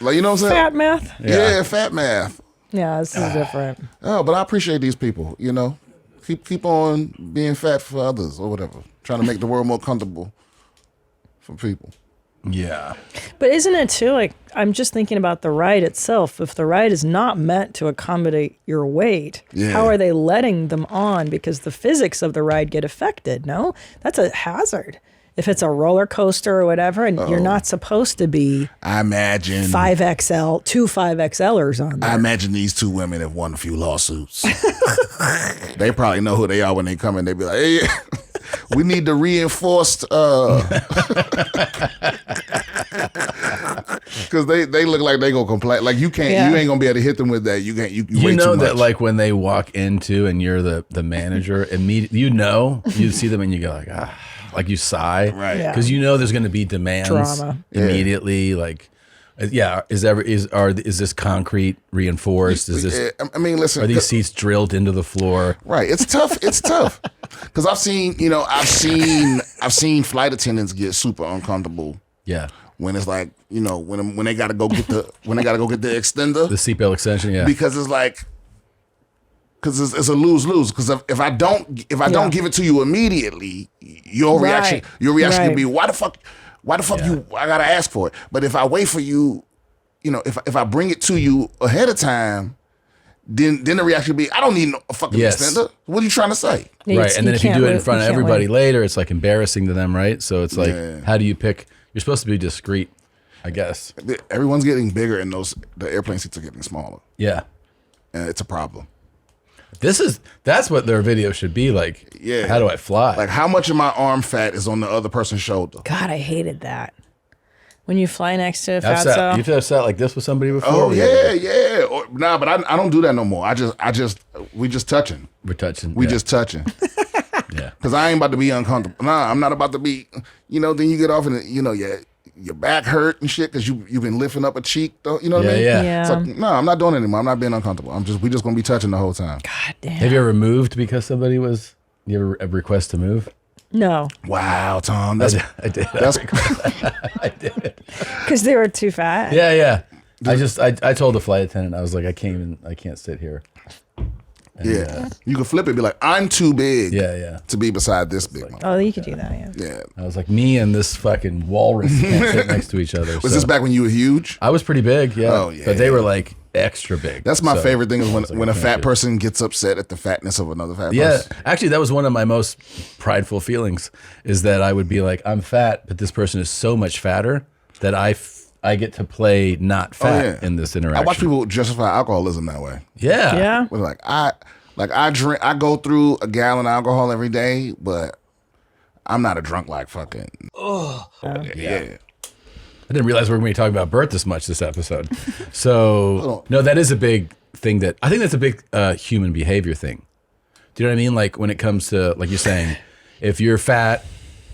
like, you know what I'm saying? Fat math. Yeah, fat math. Yeah, this is different. Oh, but I appreciate these people, you know. Keep on being fat for others or whatever. Trying to make the world more comfortable for people. Yeah. But isn't it too, like, I'm just thinking about the ride itself. If the ride is not meant to accommodate your weight, how are they letting them on? Because the physics of the ride get affected, no? That's a hazard. If it's a roller coaster or whatever, and you're not supposed to be, I imagine 5XL, two 5XLers on there. I imagine these two women have won a few lawsuits. They probably know who they are when they come in. They be like, hey, we need the reinforced, because they look like they gonna complain. Like you can't, you ain't gonna be able to hit them with that. You can't. You You way know too that much. like when they walk into and you're the manager, immediately you see them and you go like like you sigh, right? Because you know there's going to be demands Drama. immediately. Like, is this concrete reinforced? Is this? I mean, listen. Are these seats drilled into the floor? Right. It's tough. It's tough. Because I've seen flight attendants get super uncomfortable. Yeah. When it's like, when they gotta go get the extender, the seatbelt extension. Yeah. Because it's like. Because it's a lose-lose. Because if I don't give it to you immediately, your reaction could be, why the fuck you? I gotta ask for it. But if I wait for you, if I bring it to you ahead of time, then the reaction would be, I don't need a fucking extender. What are you trying to say? Right, and then if you do it in front of everybody later, it's like embarrassing to them, right? So it's like, how do you pick? You're supposed to be discreet, I guess. Everyone's getting bigger, and the airplane seats are getting smaller. Yeah, and it's a problem. That's what their video should be like. Yeah. How do I fly? Like, how much of my arm fat is on the other person's shoulder? God, I hated that. When you fly next to a fatso. You've ever sat like this with somebody before? Oh yeah. But I don't do that no more. We just touching. We're touching. We just touching. Yeah. Because I ain't about to be uncomfortable. Nah, I'm not about to be. Then you get off and your back hurt and shit because you've been lifting up a cheek. Though, you know what I mean? Yeah. It's like, no, I'm not doing it anymore. I'm not being uncomfortable. We just gonna be touching the whole time. God damn. Have you ever moved because somebody was? You ever request to move? No. Wow, Tom. I did. I did. Because they were too fat. Yeah. I told the flight attendant, I was like, I can't sit here. And, you can flip it, be like, I'm too big. Yeah. To be beside this big one. Oh, you could do that. Yeah. I was like, me and this fucking walrus can't sit next to each other. Was this back when you were huge? I was pretty big. Yeah. Oh yeah. But they were like extra big. That's my favorite thing is when a fat person gets upset at the fatness of another fat person. Yeah, actually, that was one of my most prideful feelings. Is that I would be like, I'm fat, but this person is so much fatter that I get to play not fat in this interaction. I watch people justify alcoholism that way. Yeah. But I drink. I go through a gallon of alcohol every day, but I'm not a drunk like fucking. Yeah. I didn't realize we were going to be talking about Bert this much this episode. So, no, that is a big thing I think that's a big human behavior thing. Do you know what I mean? Like when it comes to, like you're saying, if you're fat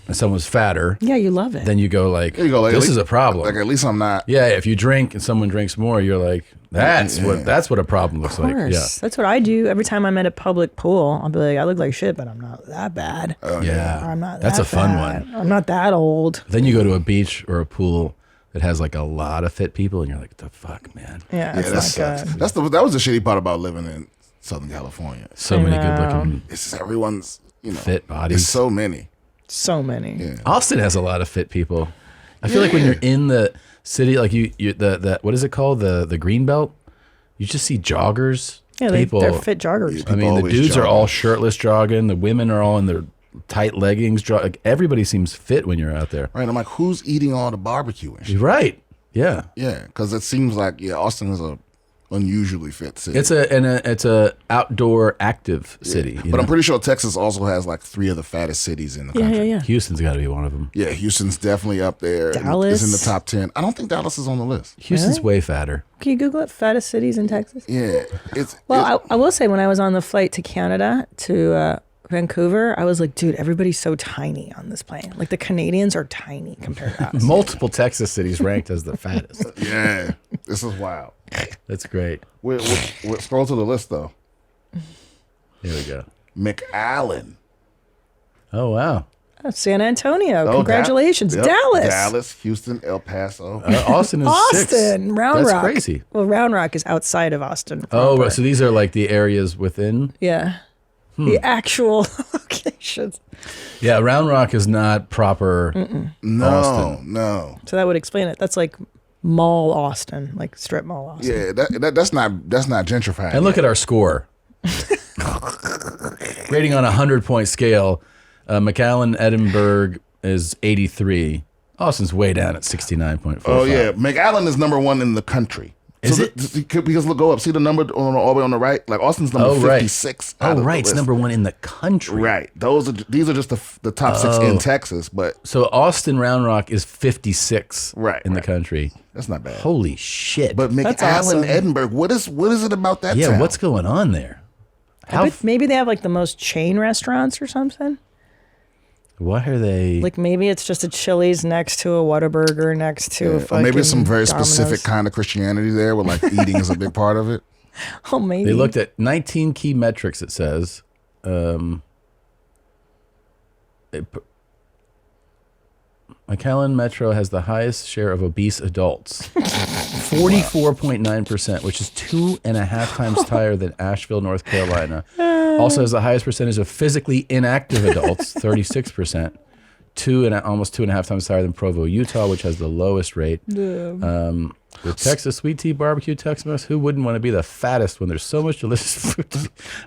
and someone's fatter. Yeah, you love it. Then you go like, this is a problem. Like at least I'm not. Yeah, if you drink and someone drinks more, you're like, that's what a problem looks like. Yeah. That's what I do every time I'm at a public pool. I'll be like, I look like shit, but I'm not that bad. Yeah. Or I'm not That's that a fun fat. one. I'm not that old. Then you go to a beach or a pool that has like a lot of fit people, and you're like, the fuck, man. Yeah, that sucks. That was the shitty part about living in Southern California. So many good looking. It's everyone's fit bodies. There's so many. So many. Yeah. Austin has a lot of fit people. I feel like when you're in the city, like the what is it called, the green belt, you just see joggers. Yeah, people. They're fit joggers. I mean, the dudes are all shirtless jogging. The women are all in their tight leggings. Like everybody seems fit when you're out there. Right. I'm like, who's eating all the barbecue and shit? Right. Yeah. Yeah. Because it seems like Austin is a unusually fit city. It's a outdoor active city. But I'm pretty sure Texas also has like 3 of the fattest cities in the country. Yeah. Houston's got to be one of them. Yeah, Houston's definitely up there. Dallas is in the top 10. I don't think Dallas is on the list. Houston's way fatter. Can you Google it? Fattest cities in Texas? Yeah. I will say when I was on the flight to Canada to Vancouver, I was like, dude, everybody's so tiny on this plane. Like the Canadians are tiny compared to us. Multiple Texas cities ranked as the fattest. Yeah. This is wild. That's great. We'll scroll to the list though. Here we go. McAllen. Oh wow. Oh, San Antonio. Congratulations. Dallas. Dallas, Houston, El Paso. Austin is 6. Round That's Rock. crazy. Well, Round Rock is outside of Austin. Oh, proper. so these are like the areas within? Yeah. The actual locations. Yeah, Round Rock is not proper Austin. No. So that would explain it. That's like mall Austin, like strip mall Austin. Yeah, that's not gentrified. And look at our score. Rating on a 100-point scale, McAllen, Edinburgh is 83. Austin's way down at 69.45. Oh yeah, McAllen is number 1 in the country. Is it? Because look, go up. See the number all the way on the right. Like Austin's number 56. Oh right, it's number 1 in the country. Right. These are just the top 6 in Texas. But so Austin Round Rock is 56. In the country. That's not bad. Holy shit! But McAllen, awesome. Edinburgh. What is it about that? Yeah, town? what's going on there? Maybe they have like the most chain restaurants or something. Why are they like? Maybe it's just a Chili's next to a Whataburger next to a fucking or maybe it's some very Domino's. specific kind of Christianity there, where like eating is a big part of it. Oh, maybe They looked at 19 key metrics. It says. McAllen Metro has the highest share of obese adults, 44.9%, which is 2.5 times higher than Asheville, North Carolina. Also has the highest percentage of physically inactive adults, 36%, almost 2.5 times higher than Provo, Utah, which has the lowest rate. The Texas Sweet Tea Barbecue Tex-Mex, who wouldn't want to be the fattest when there's so much delicious food?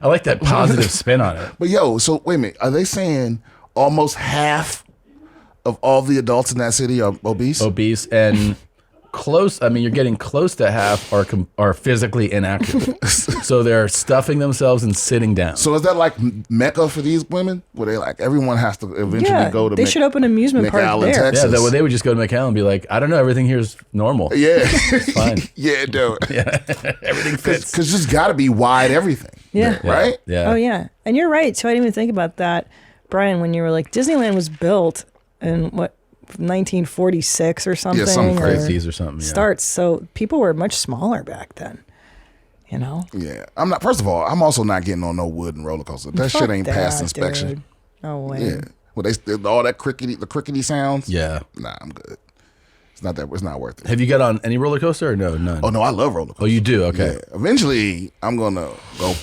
I like that positive spin on it. But so wait a minute, are they saying almost half of all the adults in that city are obese? Obese and close. I mean, you're getting close to half are physically inactive. So they're stuffing themselves and sitting down. So is that like Mecca for these women? Where they like everyone has to eventually go to? They should open an amusement park McAllen, there. Texas. Yeah, they would just go to McAllen and be like, I don't know, everything here is normal. Yeah, it's fine. Yeah, dude. Yeah, everything fits. Because there's got to be wide everything. Yeah. Right. Yeah. Oh yeah, and you're right. So I didn't even think about that, Brian. When you were like, Disneyland was built in what 1946 or something. Yeah, some crazies or something. Yeah. Starts. So people were much smaller back then. You know. Yeah, I'm not. First of all, I'm also not getting on no wooden roller coaster. That Fuck shit ain't past that, inspection. dude. No way. Yeah. Well, they all that crickety sounds. Yeah. Nah, I'm good. It's not worth it. Have you got on any roller coaster or no? None. Oh no, I love roller coasters. Oh, you do? Okay. Yeah. Eventually, I'm gonna go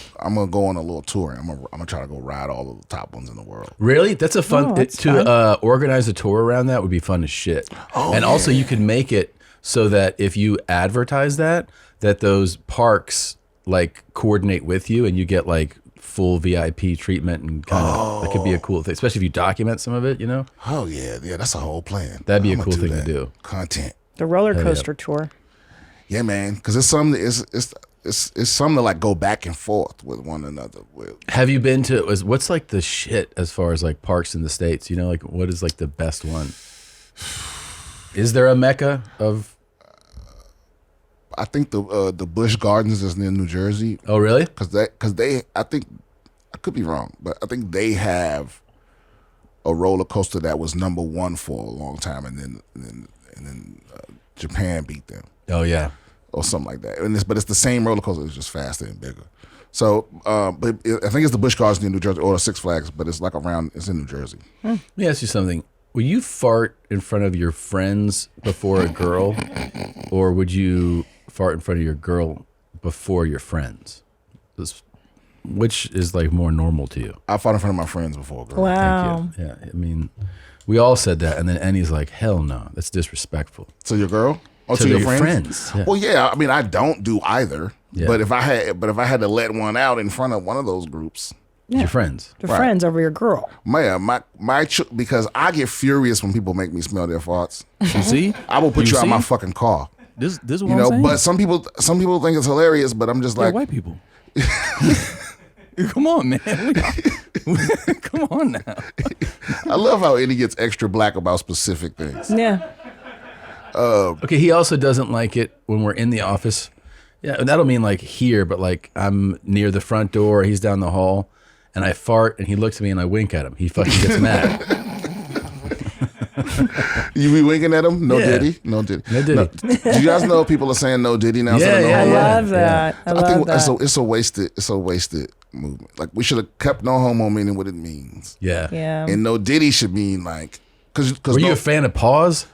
on a little tour. I'm gonna try to go ride all of the top ones in the world. Really? That's a fun fun. Organize a tour around that would be fun as shit. Oh, and also you could make it so that if you advertise that those parks like coordinate with you and you get like full VIP treatment and kind of that could be a cool thing, especially if you document some of it, you know? Oh yeah, that's a whole plan. That'd be a cool thing to do. Content. The roller coaster tour. Yeah, man, because it's something. It's something to like go back and forth with one another. Have you been to? What's like the shit as far as like parks in the States? You know, like what is like the best one? Is there a mecca of? I think the Busch Gardens is in New Jersey. Oh, really? Because they I think I could be wrong, but I think they have a roller coaster that was number 1 for a long time, and then Japan beat them. Oh yeah, or something like that. But it's the same roller coaster, it's just faster and bigger. So, but I think it's the Busch Gardens in New Jersey or Six Flags, but it's like it's in New Jersey. Let me ask you something. Will you fart in front of your friends before a girl, or would you fart in front of your girl before your friends? Which is like more normal to you? I fart in front of my friends before a girl. Wow. Thank you. Yeah, I mean, we all said that, and then Annie's like, "Hell no, that's disrespectful." To your girl? Or to your friends? Yeah. Well, yeah. I mean, I don't do either. Yeah. But if I had to let one out in front of one of those groups, your friends, The friends over your girl. Because I get furious when people make me smell their farts. You see? I will put you out of my fucking car. This is what I'm saying. But some people think it's hilarious, but I'm just like white people. Come on, man. Come on now. I love how Eddie gets extra black about specific things. Yeah. Okay, he also doesn't like it when we're in the office. Yeah, that'll mean like here, but like I'm near the front door, he's down the hall, and I fart, and he looks at me and I wink at him. He fucking gets mad. You be winking at him? No Diddy? No Diddy. No Diddy. Do you guys know people are saying no Diddy now? I love that. I think it's a wasted movement. Like we should have kept no homo meaning what it means. Yeah. And no Diddy should mean like because Were you a fan of pause?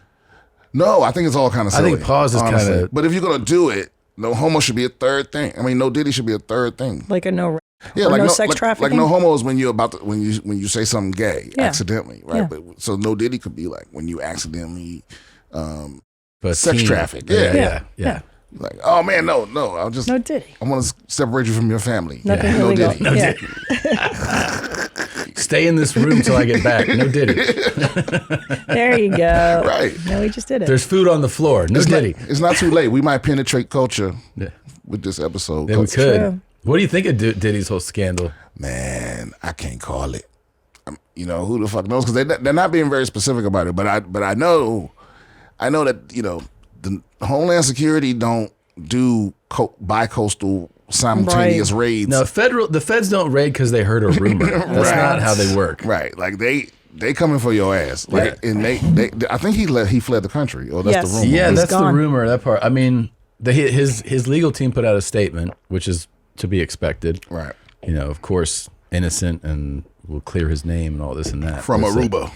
No, I think it's all kind of silly. I think pause is kind of. But if you're gonna do it, no homo should be a third thing. I mean, no Diddy should be a third thing. Like a no. Yeah, or like no no sex trafficking. Like no homo is when you about to, when you say something gay accidentally, right? Yeah. But so no Diddy could be like when you accidentally But sex traffic. Yeah. Like, oh man, no, I'll just no Diddy. I want to separate you from your family. Nothing No illegal. Diddy. No Diddy. Stay in this room till I get back. No Diddy. There you go. Right. No, we just did it. There's food on the floor. No Diddy. It's not too late. We might penetrate culture with this episode. Yeah, we could. What do you think of Diddy's whole scandal? Man, I can't call it. You know, who the fuck knows? Because they're not being very specific about it. But I know that, you know, the Homeland Security don't do bi-coastal simultaneous raids. No, the feds don't raid because they heard a rumor. That's not how they work. Right. Like they coming for your ass. Like, and they I think he fled the country. Or that's the rumor. Yeah, that's the rumor. That part. I mean, his legal team put out a statement, which is to be expected. Right. You know, of course, innocent and will clear his name and all this and that. From It's Aruba. Like,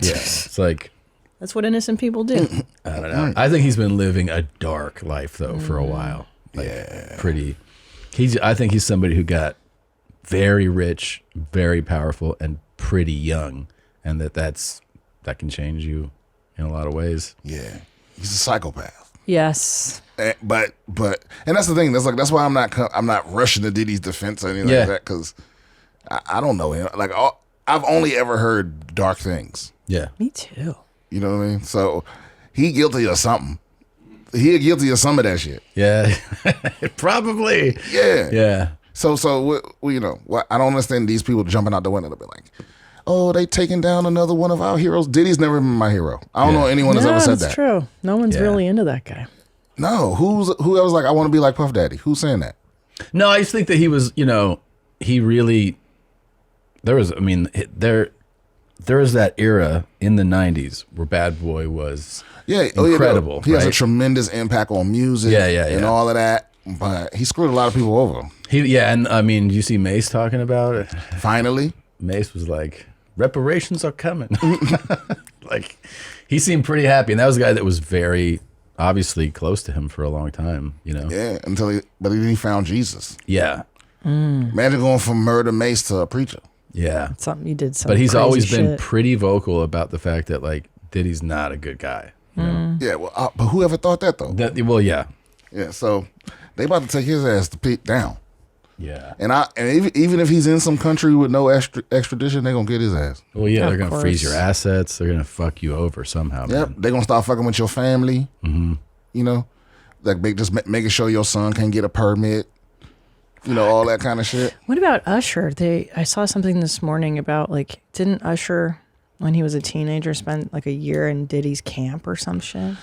yeah. It's like, That's what innocent people do. I don't know. I think he's been living a dark life though for a while. Like, pretty. I think he's somebody who got very rich, very powerful, and pretty young, and that can change you in a lot of ways. Yeah, he's a psychopath. Yes. But and that's the thing. That's why I'm not rushing to Diddy's defense or anything like that, because I don't know him. Like I've only ever heard dark things. Yeah, me too. You know what I mean? So he guilty of something. He guilty of some of that shit. Yeah, probably. Yeah, yeah. So you know, I don't understand these people jumping out the window to be like, oh, they taking down another one of our heroes. Diddy's never been my hero. I don't know anyone that's ever said that. That's true. No one's really into that guy. No, who else like I want to be like Puff Daddy? Who's saying that? No, I just think that he was, you know, he really. There was that era in the 90s where Bad Boy was incredible. He has a tremendous impact on music and all of that, but he screwed a lot of people over. And I mean, you see Mace talking about it? Finally. Mace was like, reparations are coming. Like, he seemed pretty happy, and that was a guy that was very obviously close to him for a long time, you know? Yeah, but he found Jesus. Yeah. Imagine going from murder Mace to a preacher. Yeah. That's something you did. But he's always been shit. pretty vocal about the fact that, like, Diddy's not a good guy. You know? Yeah, well, but whoever thought that, though? Yeah. Yeah, so they about to take his ass to pit down. Yeah. And even if he's in some country with no extradition, they're going to get his ass. Well, yeah, they're going to freeze your assets. They're going to fuck you over somehow. Yep, they're going to start fucking with your family. Mm-hmm. You know? Like, just making sure your son can get a permit. You know, all that kind of shit. What about Usher? I saw something this morning about, like, didn't Usher, when he was a teenager, spend like a year in Diddy's camp or some shit?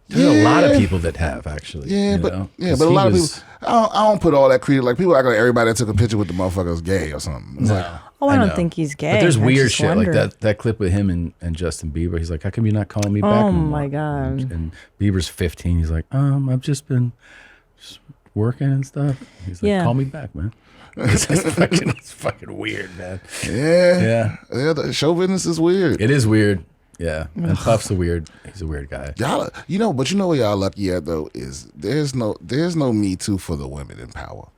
There's a lot of people that have, actually. Yeah, but a lot of people. I don't put all that credit. Like, people act like everybody that took a picture with the motherfucker is gay or something. It's like, I don't think he's gay. But there's I weird just shit wonder. like that clip with him and Justin Bieber. He's like, how come you're not calling me back Oh anymore? my God. And Bieber's 15. He's like, I've just been working and stuff. He's like, call me back, man. It's fucking weird, man. Yeah. The show business is weird. It is weird. Yeah. And Puff's he's a weird guy. Y'all, but you know what y'all lucky at though is there's no Me Too for the women in power.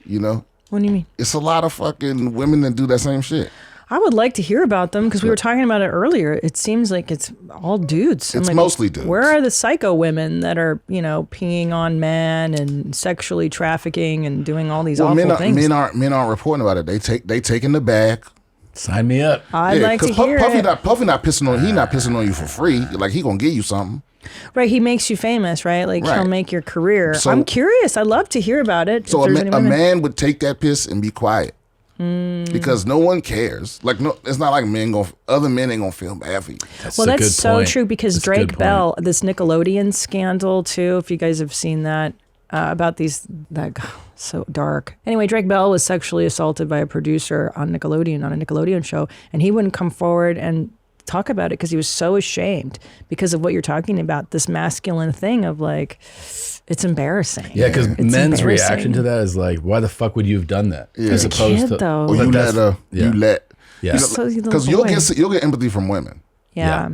You know? What do you mean? It's a lot of fucking women that do that same shit. I would like to hear about them because we were talking about it earlier. It seems like it's all dudes. It's like, mostly dudes. Where are the psycho women that are, you know, peeing on men and sexually trafficking and doing all these awful things? Men aren't reporting about it. They taking the bag. Sign me up. I'd like to hear Puffy it. Puffy not pissing on. He not pissing on you for free. Like, he gonna give you something. Right, he makes you famous, right? Like, he'll make your career. So- I'm curious. I'd love to hear about it. So if there's any a women. man would take that piss and be quiet. Because no one cares. Like, no, it's not like other men ain't gonna feel bad for you. Well, that's so true because Drake Bell, this Nickelodeon scandal too, if you guys have seen that, about so dark. Anyway, Drake Bell was sexually assaulted by a producer on a Nickelodeon show, and he wouldn't come forward and talk about it because he was so ashamed because of what you're talking about, this masculine thing of like, it's embarrassing. Yeah, because It's men's embarrassing. reaction to that is like, why the fuck would you have done that? Yeah. As He's a kid, though. Or you let Yeah. So he's a because little you'll boy. get empathy from women. Yeah.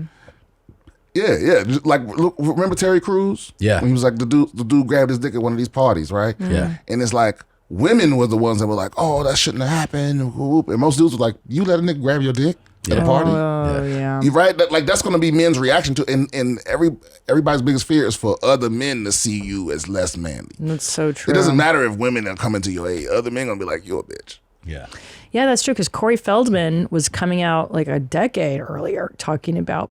Yeah. Just like, look, remember Terry Crews? Yeah. When he was like, the dude grabbed his dick at one of these parties, right? Yeah. And it's like, women were the ones that were like, oh, that shouldn't have happened. And most dudes were like, you let a nigga grab your dick at a party? Oh, yeah. You're right. Like, that's going to be men's reaction to it. And everybody's biggest fear is for other men to see you as less manly. That's so true. It doesn't matter if women are coming to your aid. Other men going to be like, you're a bitch. Yeah. Yeah, that's true, because Corey Feldman was coming out like a decade earlier talking about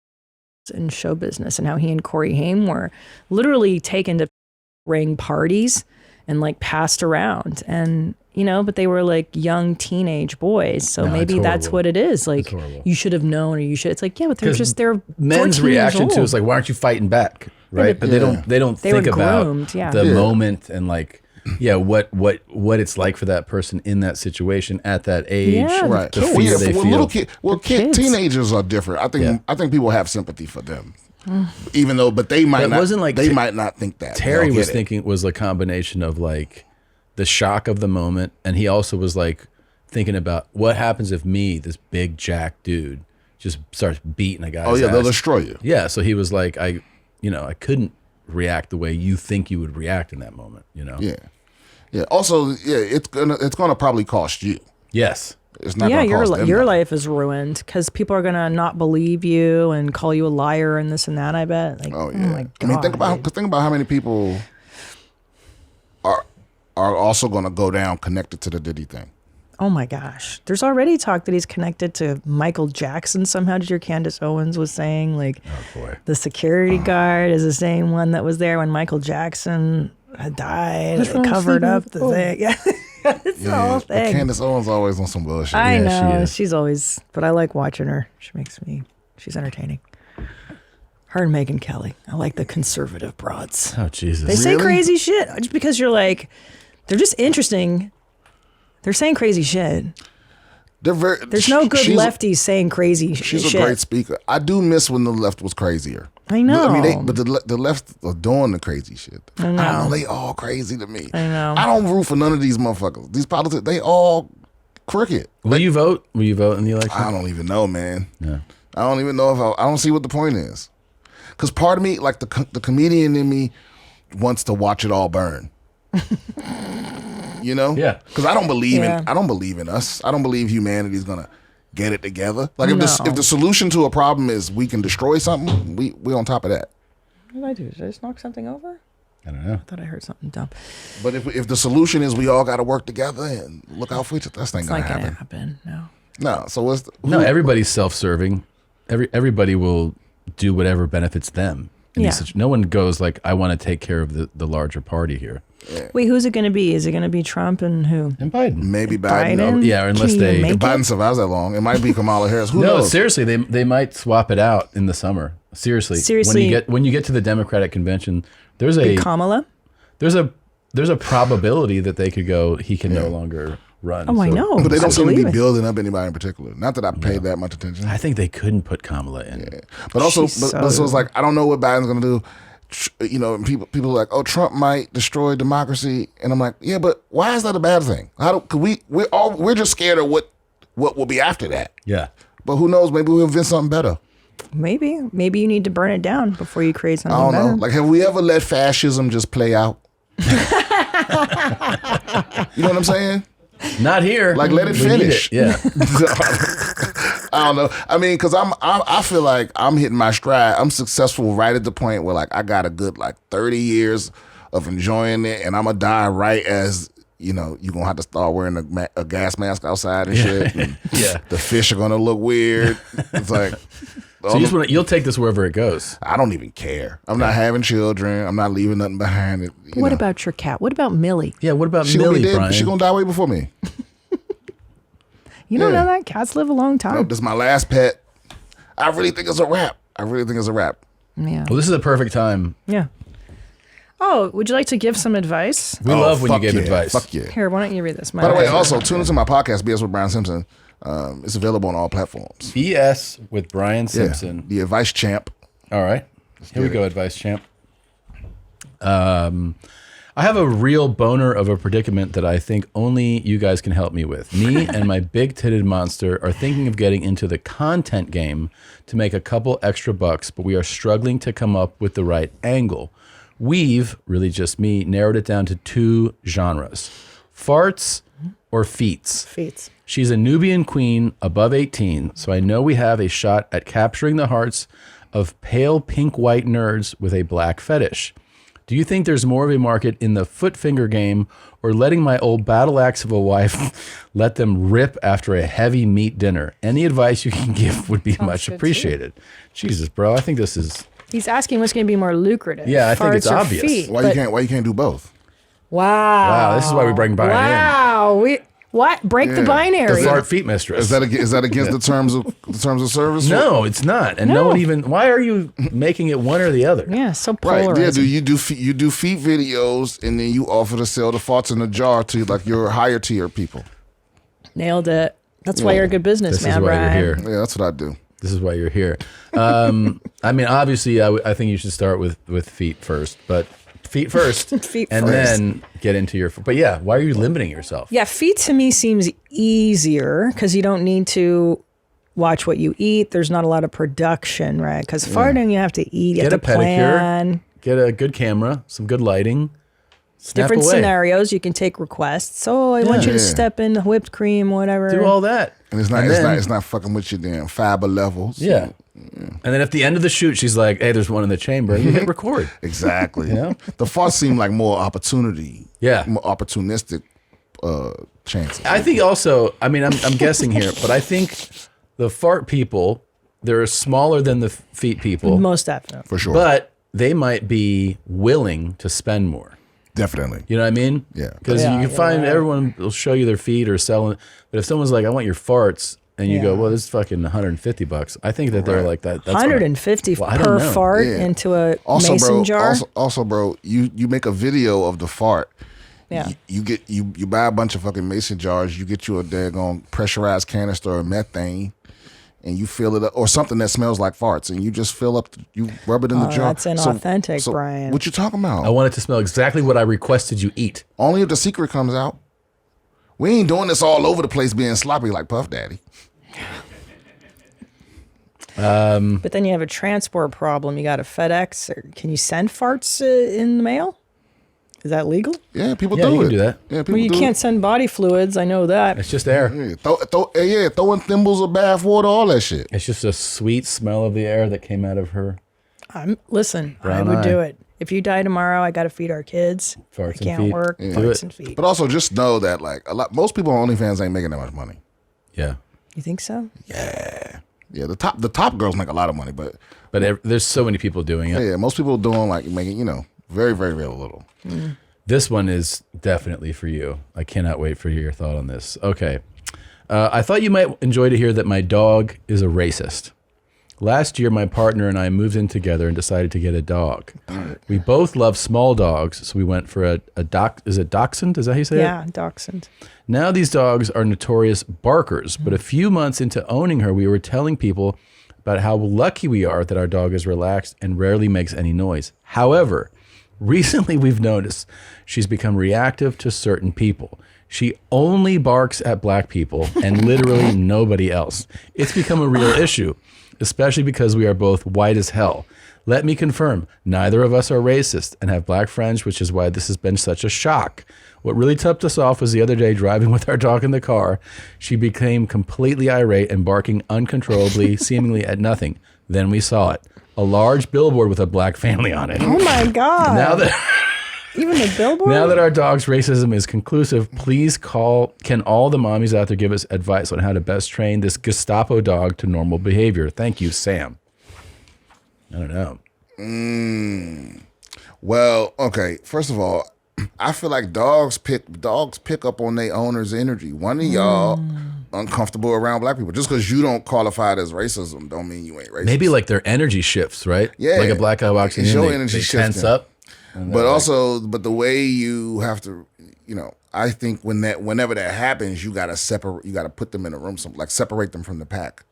in show business and how he and Corey Haim were literally taken to ring parties and like passed around, and but they were like young teenage boys, so maybe that's what it is. Like, you should have known, or you should. It's like, yeah, but they're men's 14 reaction years to old. is like, why aren't you fighting back, right? But they don't think about the moment and like, what it's like for that person in that situation at that age, right? The fear they feel. Teenagers are different. I think people have sympathy for them. Even though, but they might not. Wasn't like they might not think that. Terry was thinking it was a combination of like the shock of the moment, and he also was like thinking about what happens if me, this big jack dude, just starts beating a guy's ass. They'll destroy you. Yeah, so he was like, I couldn't react the way you think you would react in that moment. Yeah. Also, it's gonna probably cost you. Yes. It's not gonna cost them your nothing. life is ruined because people are gonna not believe you and call you a liar and this and that. I bet. Like, oh my God. I mean, think about how many people are also gonna go down connected to the Diddy thing. Oh my gosh. There's already talk that he's connected to Michael Jackson somehow. Did you hear Candace Owens was saying like the security guard is the same one that was there when Michael Jackson had died. They covered up the thing. Yeah. It's the whole thing. Candace Owens always on some bullshit. I know. She's always, but I like watching her. She's entertaining. Her and Megyn Kelly. I like the conservative broads. Oh, Jesus. They say crazy shit just because you're like, they're just interesting. They're saying crazy shit. There's no good lefties saying crazy shit. She's a great speaker. I do miss when the left was crazier. I know. I mean, but the left are doing the crazy shit. I know. I don't know. They all crazy to me. I know. I don't root for none of these motherfuckers. These politics, they all crooked. Will you vote? Will you vote in the election? I don't even know, man. Yeah. I don't even know if I don't see what the point is. Because part of me, like the comedian in me, wants to watch it all burn. Yeah. Because I don't believe in us. I don't believe humanity's gonna get it together. Like if the solution to a problem is we can destroy something, we on top of that. What did I do? Did I just knock something over? I don't know. I thought I heard something dumb. But if the solution is we all got to work together and look out for each other, that's not gonna happen. No. So everybody's self-serving. Everybody will do whatever benefits them. No one goes like, I want to take care of the larger party here. Yeah. Wait, who's it going to be? Is it going to be Trump and who? And Biden. Maybe Biden. Yeah, unless if Biden survives that long, it might be Kamala Harris. Who knows? Seriously, they might swap it out in the summer. Seriously. When you get to the Democratic convention, there's a Kamala. There's a probability that they could go. He can no longer run. Oh, I know. But they don't seem to be building up anybody in particular. Not that I paid that much attention. I think they couldn't put Kamala in. Yeah. But also, so it's like I don't know what Biden's going to do. And people are like, oh, Trump might destroy democracy, and I'm like, yeah, but why is that a bad thing? We're just scared of what will be after that. Yeah. But who knows? Maybe we'll invent something better. Maybe you need to burn it down before you create something better. I don't know. Like, have we ever let fascism just play out? You know what I'm saying? Not here. Like, let it finish. Yeah. I don't know. I mean, because I feel like I'm hitting my stride. I'm successful right at the point where like I got a good 30 years of enjoying it, and I'm gonna die right as you're gonna have to start wearing a gas mask outside and shit. And the fish are gonna look weird. It's like. So you'll take this wherever it goes. I don't even care. I'm not having children. I'm not leaving nothing behind it. What about your cat? What about Millie? Yeah, what about Millie, Brian? She's going to die way before me. You don't know that? Cats live a long time. Nope, this is my last pet. I really think it's a wrap. Yeah. Well, this is a perfect time. Yeah. Oh, would you like to give some advice? We love when you give advice. Fuck yeah. Here, why don't you read this? By the way, also, tune into my podcast, BS with Brian Simpson. It's available on all platforms. BS with Brian Simpson. The advice champ. All right. Here we go, advice champ. I have a real boner of a predicament that I think only you guys can help me with. Me and my big-titted monster are thinking of getting into the content game to make a couple extra bucks, but we are struggling to come up with the right angle. We've, really just me, narrowed it down to 2 genres. Farts or feets? Feets. She's a Nubian queen above 18, so I know we have a shot at capturing the hearts of pale pink-white nerds with a black fetish. Do you think there's more of a market in the foot finger game or letting my old battle axe of a wife let them rip after a heavy meat dinner? Any advice you can give would be much appreciated. Jesus, bro, I think this is... He's asking what's going to be more lucrative. Yeah, I think it's farts or obvious. feet, Why you can't do both? Wow. Wow, this is why we bring Brian in. Wow. What? Break the binary. The fart feet mistress. Is that against the terms of service? No, it's not. And no one even. Why are you making it one or the other? Yeah, so polarizing. Right? Yeah, you do feet videos, and then you offer to sell the farts in a jar to like your higher tier people. Nailed it. That's why you're a good businessman, This is why Brian. you're here. Yeah, that's what I do. This is why you're here. I mean, obviously, I think you should start with feet first, but feet first, Feet and first. then get into your. But yeah, why are you limiting yourself? Yeah, feet to me seems easier because you don't need to watch what you eat. There's not a lot of production, right? Because farting, you have to eat, you Get have a to plan. pedicure, get a good camera, some good lighting. Snap Different away. scenarios, you can take requests. Oh, I want you to step in the whipped cream, whatever. Do all that. And it's not fucking with your damn fiber levels. Yeah. And then at the end of the shoot, she's like, "Hey, there's one in the chamber." And you hit record. Exactly. Yeah. The farts seem like more opportunity. Yeah. More opportunistic chances. I think also, I mean, I'm guessing here, but I think the fart people, they're smaller than the feet people. Most definitely. For sure. But they might be willing to spend more. Definitely. You know what I mean? Yeah. Because you can find everyone will show you their feet or selling. But if someone's like, "I want your farts," and you go, "Well, this is fucking $150," I think that they're like that. That's 150 I don't per know. fart into a mason jar. Also, bro, you make a video of the fart. Yeah. You buy a bunch of fucking mason jars. You get you a daggone pressurized canister of methane, and you fill it up, or something that smells like farts, and you just fill up. You rub it in the jar. That's inauthentic, Brian. What you talking about? I want it to smell exactly what I requested you eat. Only if the secret comes out. We ain't doing this all over the place being sloppy like Puff Daddy. But then you have a transport problem. You got a FedEx. Or can you send farts in the mail? Is that legal? Yeah, people Yeah, do you it. can do that. Yeah, people Well, you do can't it. send body fluids. I know that. It's just air. Yeah, throwing thimbles of bath water, all that shit. It's just a sweet smell of the air that came out of her. Listen, Brown I would do eye. it. If you die tomorrow, I got to feed our kids. Farts I and can't feet. work. Yeah. Farts and feet. But also just know that like most people on OnlyFans ain't making that much money. Yeah. You think so? Yeah. Yeah, the top girls make a lot of money, but there's so many people doing it. Yeah, most people doing like making, very, very, very little. This one is definitely for you. I cannot wait for your thought on this. Okay. I thought you might enjoy to hear that my dog is a racist. Last year, my partner and I moved in together and decided to get a dog. We both love small dogs, so we went for is it dachshund? Is that how you say it? Yeah, dachshund. Now these dogs are notorious barkers, but a few months into owning her, we were telling people about how lucky we are that our dog is relaxed and rarely makes any noise. However, recently we've noticed she's become reactive to certain people. She only barks at black people and literally nobody else. It's become a real issue, especially because we are both white as hell. Let me confirm, neither of us are racist and have black friends, which is why this has been such a shock. What really tipped us off was the other day driving with our dog in the car. She became completely irate and barking uncontrollably, seemingly at nothing. Then we saw it. A large billboard with a black family on it. Oh my God. Now that Even the billboard? Now that our dog's racism is conclusive, please can all the mommies out there give us advice on how to best train this Gestapo dog to normal behavior. Thank you, Sam. I don't know. Well, okay. First of all, I feel like dogs pick up on their owner's energy. One of y'all uncomfortable around black people. Just because you don't qualify it as racism don't mean you ain't racist. Maybe like their energy shifts, right? Yeah. Like a black guy walks in, It's your they energy tense shifting. up. But the way you have to, I think whenever that happens, you gotta put them in a room, like separate them from the pack.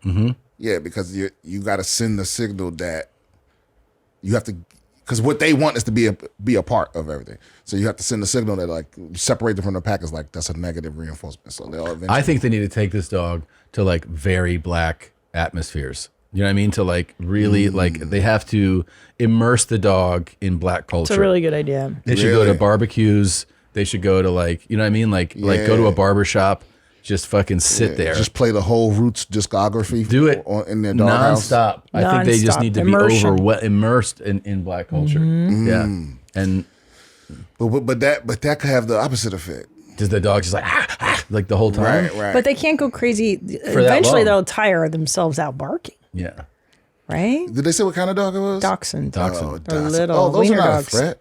Mm-hmm. Yeah, because you gotta send the signal that you have to, because what they want is to be a part of everything. So you have to send a signal that like separate them from the pack is like that's a negative reinforcement. So they all eventually. I think they need to take this dog to like very black atmospheres. You know what I mean? To like really like they have to immerse the dog in black culture. It's a really good idea. They should go to barbecues. They should go to like, you know what I mean? Like go to a barber shop. Just fucking sit there. Just play the whole Roots discography. Do it in their doghouse. nonstop. I think they just need to be immersed in black culture. Yeah, and but that could have the opposite effect. Does the dog just like the whole time? Right. But they can't go crazy. Eventually, they'll tire themselves out barking. Yeah. Right? Did they say what kind of dog it was? Dachshund. Dachshund. Oh, They're little those are wiener not dogs. a threat.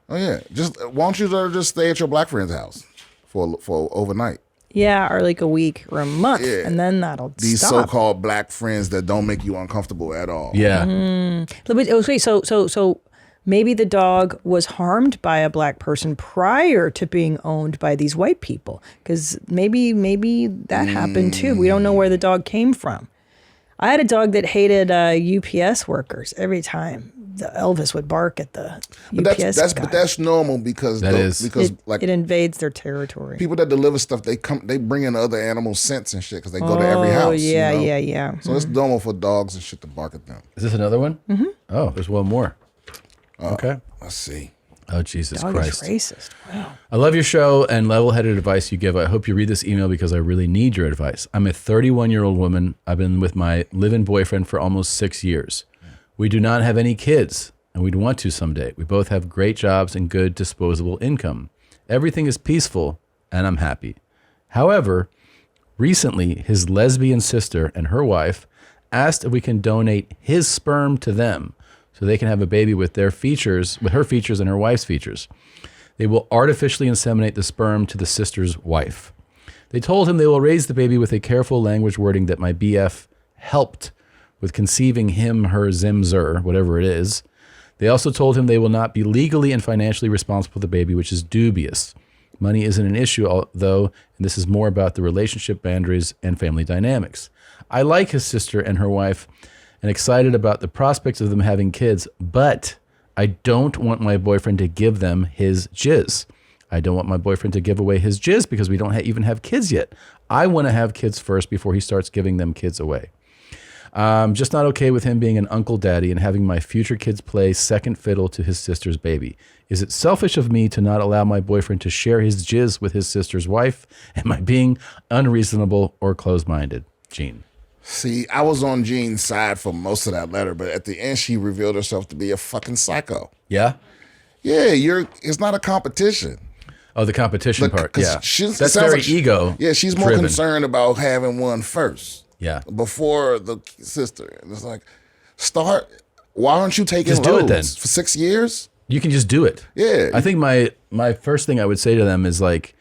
Oh yeah, just why don't you just stay at your black friend's house for overnight? Yeah, or like a week or a month, Yeah. and then that'll These stop. so-called black friends that don't make you uncomfortable at all. Yeah. Okay, so maybe the dog was harmed by a black person prior to being owned by these white people, because maybe that happened too. We don't know where the dog came from. I had a dog that hated UPS workers every time. The Elvis would bark at the UPS guy. But that's normal because it invades their territory. People that deliver stuff, they bring in other animals' scents and shit because they go to every house. Yeah, you know? yeah. So it's normal for dogs and shit to bark at them. Is this another one? Mm-hmm. Oh, there's one more. Okay. Let's see. Oh, Jesus Dog Christ. is racist. Wow. I love your show and level-headed advice you give. I hope you read this email because I really need your advice. I'm a 31-year-old woman. I've been with my live-in boyfriend for almost 6 years. We do not have any kids, and we'd want to someday. We both have great jobs and good disposable income. Everything is peaceful, and I'm happy. However, recently, his lesbian sister and her wife asked if we can donate his sperm to them so they can have a baby with their features, with her features and her wife's features. They will artificially inseminate the sperm to the sister's wife. They told him they will raise the baby with a careful language wording that my BF helped with conceiving him, her, zimzer, whatever it is. They also told him they will not be legally and financially responsible for the baby, which is dubious. Money isn't an issue, though, and this is more about the relationship boundaries and family dynamics. I like his sister and her wife and excited about the prospects of them having kids, but I don't want my boyfriend to give them his jizz. I don't want my boyfriend to give away his jizz because we don't even have kids yet. I want to have kids first before he starts giving them kids away. I'm just not okay with him being an uncle daddy and having my future kids play second fiddle to his sister's baby. Is it selfish of me to not allow my boyfriend to share his jizz with his sister's wife? Am I being unreasonable or closed-minded? Gene. See, I was on Jean's side for most of that letter, but at the end, she revealed herself to be a fucking psycho. Yeah? Yeah, it's not a competition. Oh, the competition part, yeah. That's very very ego. Yeah, she's more driven. concerned about having one first. Yeah. Before the sister. And it's like, why aren't you taking Just do it then. for 6 years? You can just do it. Yeah. I think my first thing I would say to them is like,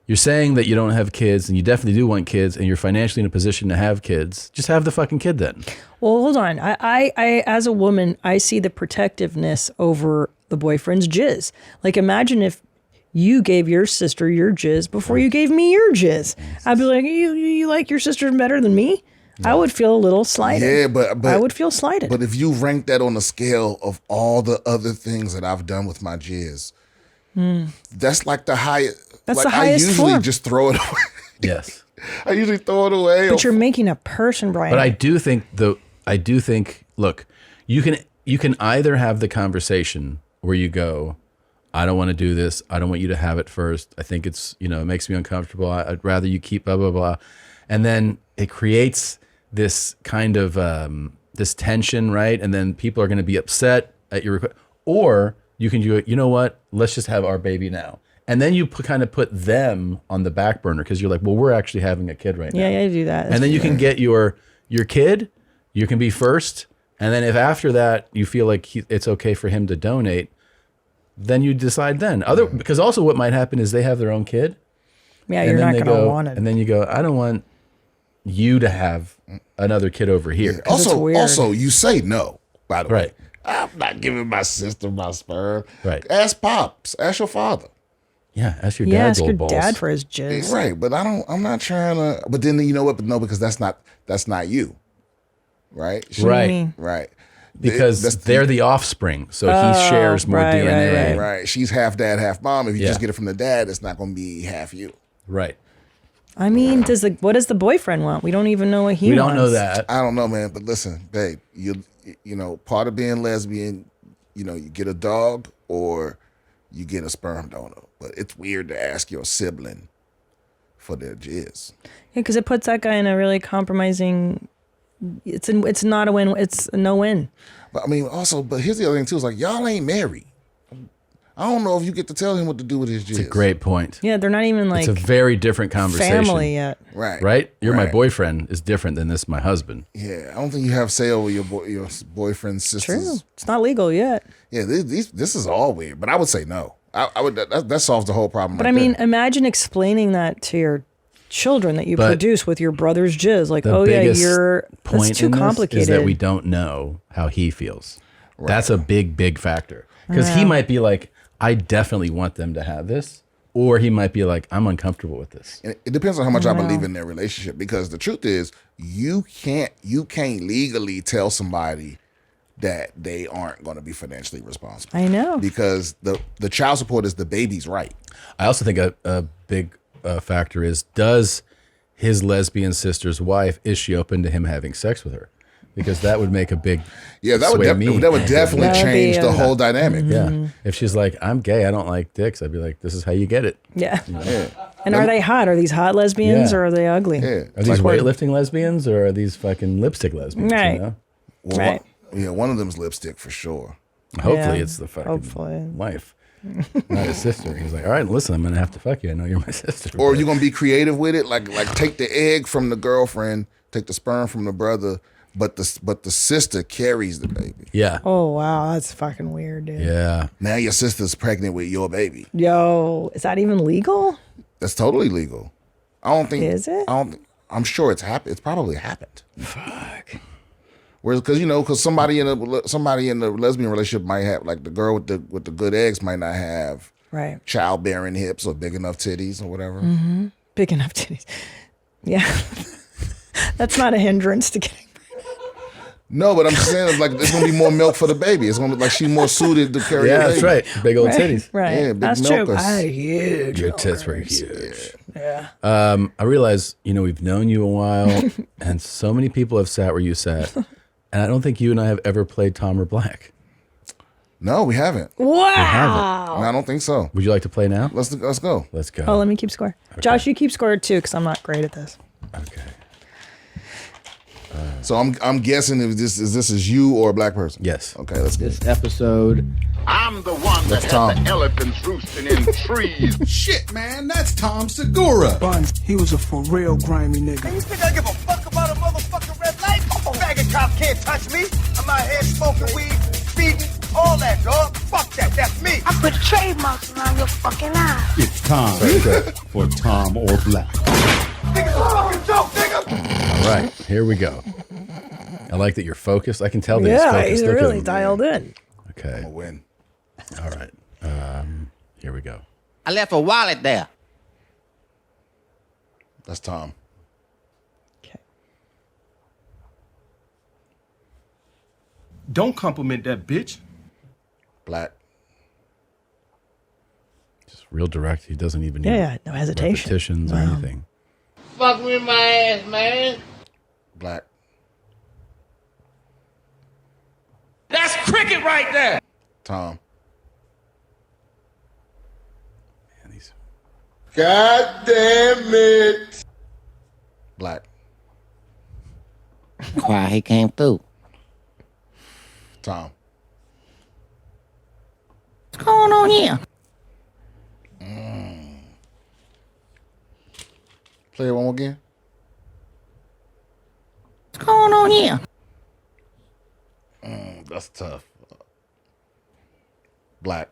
you're saying that you don't have kids and you definitely do want kids and you're financially in a position to have kids. Just have the fucking kid then. Well, hold on. I as a woman, I see the protectiveness over the boyfriend's jizz. Like, imagine if you gave your sister your jizz before you gave me your jizz. I'd be like, you like your sister better than me? I would feel a little slighted. Yeah, but I would feel slighted. But if you rank that on the scale of all the other things that I've done with my jizz, that's like the highest. That's like, the highest I usually form. just throw it away. Yes. I usually throw it away. But you're making a person, Brian. But I do think look, you can either have the conversation where you go, I don't want to do this. I don't want you to have it first. I think it's, it makes me uncomfortable. I'd rather you keep blah, blah, blah. And then it creates this kind of, this tension, right? And then people are going to be upset at your request. Or you can do it, you know what? Let's just have our baby now. And then you kind of put them on the back burner because you're like, well, we're actually having a kid right now. Yeah, I do that. And then you can get your kid, you can be first. And then if after that you feel like it's okay for him to donate, then you decide then. Because also what might happen is they have their own kid. Yeah, you're not going to want it. And then you go, I don't want you to have another kid over here. Yeah. Also, you say no, by the way. Right. I'm not giving my sister my sperm. Right. Ask Pops. Ask your father. Yeah, ask your dad. Yeah, ask your balls. dad for his jizz. Right, but I'm not trying to. But then you know what? But no, because that's not you. Right. Right. Right. because they're the offspring, so he shares more DNA. Right. She's half dad, half mom. If you just get it from the dad, it's not going to be half you. Right. I mean, what does the boyfriend want? We don't even know what he wants. We don't know that. I don't know, man. But listen, babe, you know, part of being lesbian, you know, you get a dog or you get a sperm donor. But it's weird to ask your sibling for their jizz. Yeah, because it puts that guy in a really compromising. It's not a win. It's a no win. But I mean, also, but here's the other thing too. It's like y'all ain't married. I don't know if you get to tell him what to do with his jizz. It's a great point. Yeah, they're not even like. It's a very different conversation. Family yet. Right. Right. You're my boyfriend is different than this my husband. Yeah, I don't think you have say over your boyfriend's sisters. True. It's not legal yet. Yeah, this is all weird. But I would say no. I would that solves the whole problem. But I mean, imagine explaining that to your children that you produce with your brother's jizz. Like, oh yeah, point that's too complicated. Is that we don't know how he feels. Right. That's a big factor because he might be like, I definitely want them to have this, or he might be like, I'm uncomfortable with this. And it depends on how much I believe in their relationship. Because the truth is, you can't legally tell somebody that they aren't going to be financially responsible. I know. Because the child support is the baby's right. I also think a big factor is, does his lesbian sister's wife, is she open to him having sex with her? Because that would make a big that would definitely change the whole dynamic. Yeah. If she's like, I'm gay, I don't like dicks, I'd be like, this is how you get it. Yeah. And are they hot? Are these hot lesbians or are they ugly? Yeah. Are these weightlifting lesbians or are these fucking lipstick lesbians? Right. You know? Right. One of them's lipstick for sure. Hopefully it's the fucking wife. Not his sister. He's like, all right, listen, I'm gonna have to fuck you. I know you're my sister. Or you're gonna be creative with it, like take the egg from the girlfriend, take the sperm from the brother, but the sister carries the baby. Yeah. Oh wow, that's fucking weird, dude. Yeah. Now your sister's pregnant with your baby. Yo, is that even legal? That's totally legal. I don't think. Is it? I'm sure it's happened. It's probably happened. Fuck. Whereas, because somebody in the lesbian relationship might have, like the girl with the good eggs might not have childbearing hips or big enough titties or whatever. Mm-hmm. Big enough titties. Yeah. That's not a hindrance to getting. No, but I'm just saying, like, there's gonna be more milk for the baby. It's gonna look like she's more suited to carry. Yeah, a baby. that's right. Big old titties. Right. Yeah, big that's milkers. true. I had huge. Your tits were huge. Yeah. I realize, we've known you a while, and so many people have sat where you sat, and I don't think you and I have ever played Tom or Black. No, we haven't. Wow. We haven't. No, I don't think so. Would you like to play now? Let's go. Let's go. Oh, let me keep score. Okay. Josh, you keep score too, because I'm not great at this. Okay. So I'm guessing if this is you or a black person. Yes. Okay, let's go. This episode. I'm the one that had the elephants roosting in trees. Shit, man, that's Tom Segura. Buns, he was a for real grimy nigga. You think I give a fuck about a motherfucking red light? Faggot cop can't touch me. I'm out here smoking weed, speeding, all that, dog. Fuck that, that's me. I put trademarks around your fucking eyes. It's time for Tom or Black. Nigga's a fucking joke, nigga. All right, here we go. I like that you're focused. I can tell that he's focused. Yeah, he's Look at really him. dialed in. Okay. I'm gonna win. All right. Here we go. I left a wallet there. That's Tom. Okay. Don't compliment that bitch. Black. Just real direct. He doesn't even need no hesitation. repetitions or anything. Fuck with my ass, man. Black. That's cricket right there. Tom. Man, these... God damn it. Black. Quiet, he came through. Tom. What's going on here? Play it one more again. What's going on here? That's tough. Black.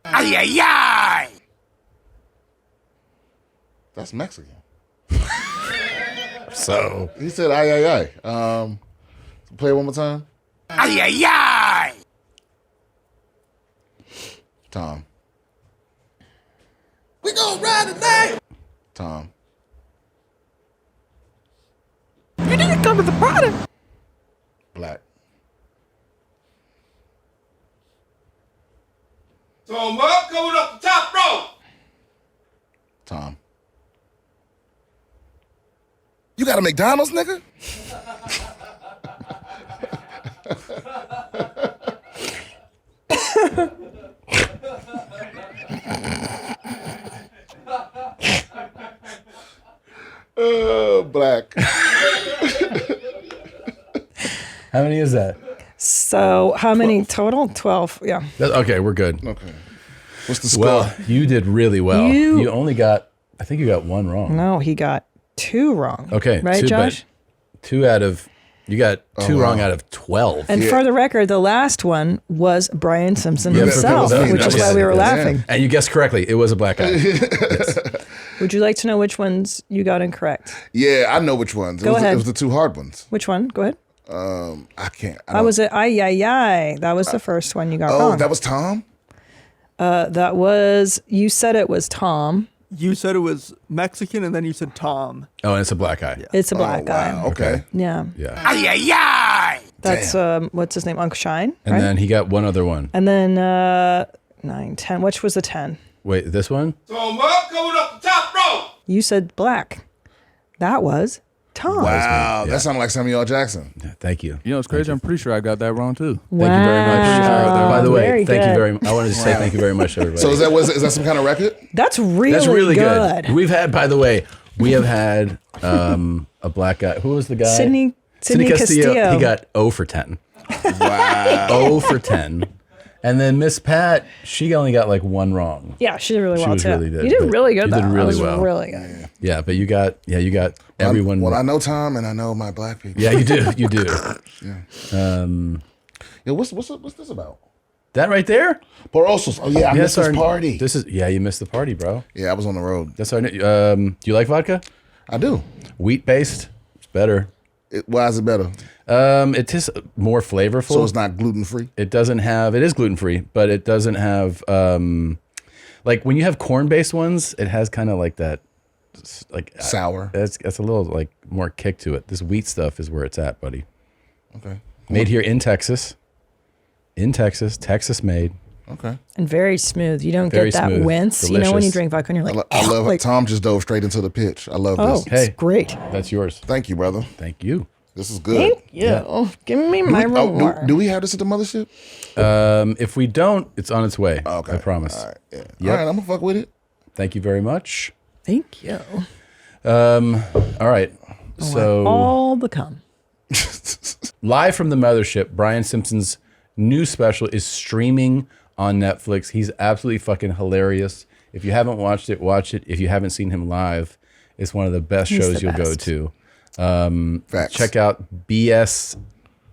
Ay, ay, ay. That's Mexican. So he said ay ay ay. Play it one more time. Ay, ay, ay. Tom. We gonna ride tonight. Tom. You didn't come to the party. Throw 'em up, coming up the top rope. Tom. You got a McDonald's, nigga? Black. How many is that? So how many total? 12. Yeah. Okay, we're good. Okay. What's the score? Well, you did really well. You- You only got, I think you got one wrong. No, he got 2 wrong. Okay. Right, two, Josh? but 2 out of, you got 2 wrong out of 12. And for the record, the last one was Brian Simpson Yeah, himself, that was- which is why we were laughing. And you guessed correctly. It was a black guy. Yes. Would you like to know which ones you got incorrect? Yeah, I know which ones. Go ahead. It was the 2 hard ones. Which one? Go ahead. I can't. I was it. Ay, ay, ay. That was the first one you got wrong. Oh, that was Tom? That was, you said it was Tom. You said it was Mexican, and then you said Tom. Oh, and it's a black guy. It's a black guy. Okay. Yeah. Yeah. Ay, ay, ay. That's, what's his name? Uncle Shine. And right? then he got one other one. And then 9, 10. Which was the 10? Wait, this one? Throw 'em up, coming up the top rope. You said black. That was Tom. Wow, that sounded like Samuel L. Jackson. Yeah, thank you. You know, it's crazy. I'm pretty sure I got that wrong too. Thank you very much. Wow. By the way, Very thank you good. very much. I wanted to say thank you very much, everybody. So is that some kind of record? That's really, That's really good. We've had, by the way, we have had a black guy. Who was the guy? Sidney Castillo. He got 0 for 10. Wow. 0 for 10. And then Miss Pat, she only got like 1 wrong. Yeah, she did really She well was too. really good, You did but really good you though. did really That was well. really good. Yeah, but you got everyone. Well, I know Tom and I know my black people. Yeah, you do. You do. Yeah. Yeah, what's this about? That right there? Porosos. Oh yeah, I missed this party. This is you missed the party, bro. Yeah, I was on the road. That's our. Do you like vodka? I do. Wheat based. It's better. Why is it better? It is more flavorful. So it's not gluten free. It doesn't have. It is gluten free, but it doesn't have. Like when you have corn based ones, it has kind of like that, like sour. It's a little like more kick to it. This wheat stuff is where it's at, buddy. Okay. Made here in Texas. In Texas, Texas made. Okay. And very smooth. You don't Very get that smooth. wince. You know when you Delicious. drink vodka and you're like, I love like, Tom just dove straight into the pitch. I love oh, this. it's great. That's yours. Thank you, brother. Thank you. This is good. Thank you. Give me my reward. Do we have this at the mothership? If we don't, it's on its way. Okay. I promise. All right. Yeah. Yep. All right. I'm gonna fuck with it. Thank you very much. Thank you. All right. So All the cum. live from the mothership, Brian Simpson's new special is streaming on Netflix. He's absolutely fucking hilarious. If you haven't watched it, watch it. If you haven't seen him live, it's one of the best He's shows the you'll go best. to. Facts. Check out BS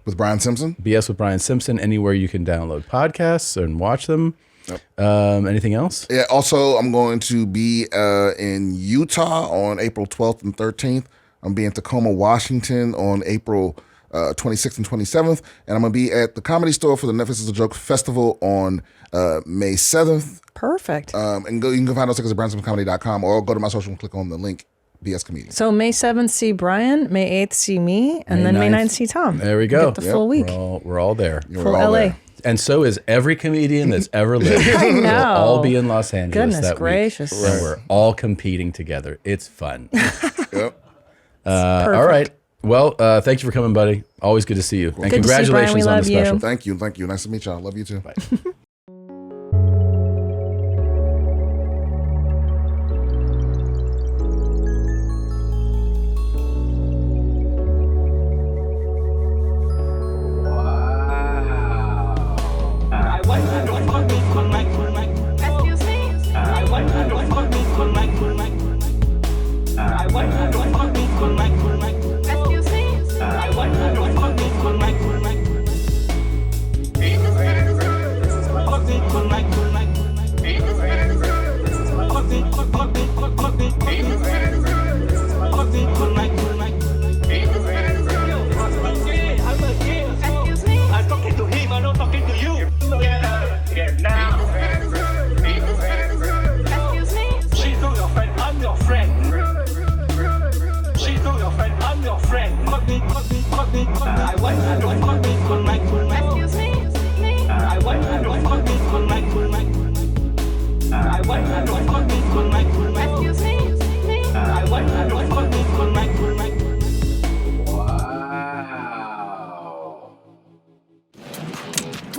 with Brian Simpson. BS with Brian Simpson anywhere you can download podcasts and watch them. Anything else? Yeah. Also, I'm going to be in Utah on April 12th and 13th. I'm be in Tacoma, Washington on April 26th and 27th, and I'm gonna be at the Comedy Store for the Netflix is a Joke Festival on May 7th. Perfect. And you can find those tickets at BrianSimpsonComedy.com or go to my social and click on the link. BS Comedian. So May 7th, see Brian. May 8th, see me. And then May 9th, see Tom. There we go. Get the full week. We're all there. Full LA. And so is every comedian that's ever lived. I know. We'll all be in Los Angeles Goodness that gracious. week. And we're all competing together. It's fun. Yep. All right. Well, thank you for coming, buddy. Always good to see you. And Good to see you, Brian. congratulations We on the love you. special. Thank you. Thank you. Nice to meet y'all. Love you too. Bye.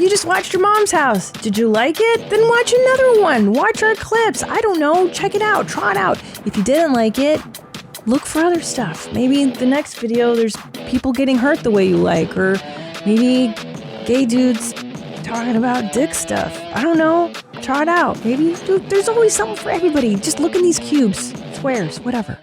you just watched your mom's house. Did you like it? Then watch another one. Watch our clips. I don't know. Check it out. Try it out. If you didn't like it, look for other stuff. Maybe in the next video, there's people getting hurt the way you like, or maybe gay dudes talking about dick stuff. I don't know. Try it out. Maybe there's always something for everybody. Just look in these cubes, squares, whatever.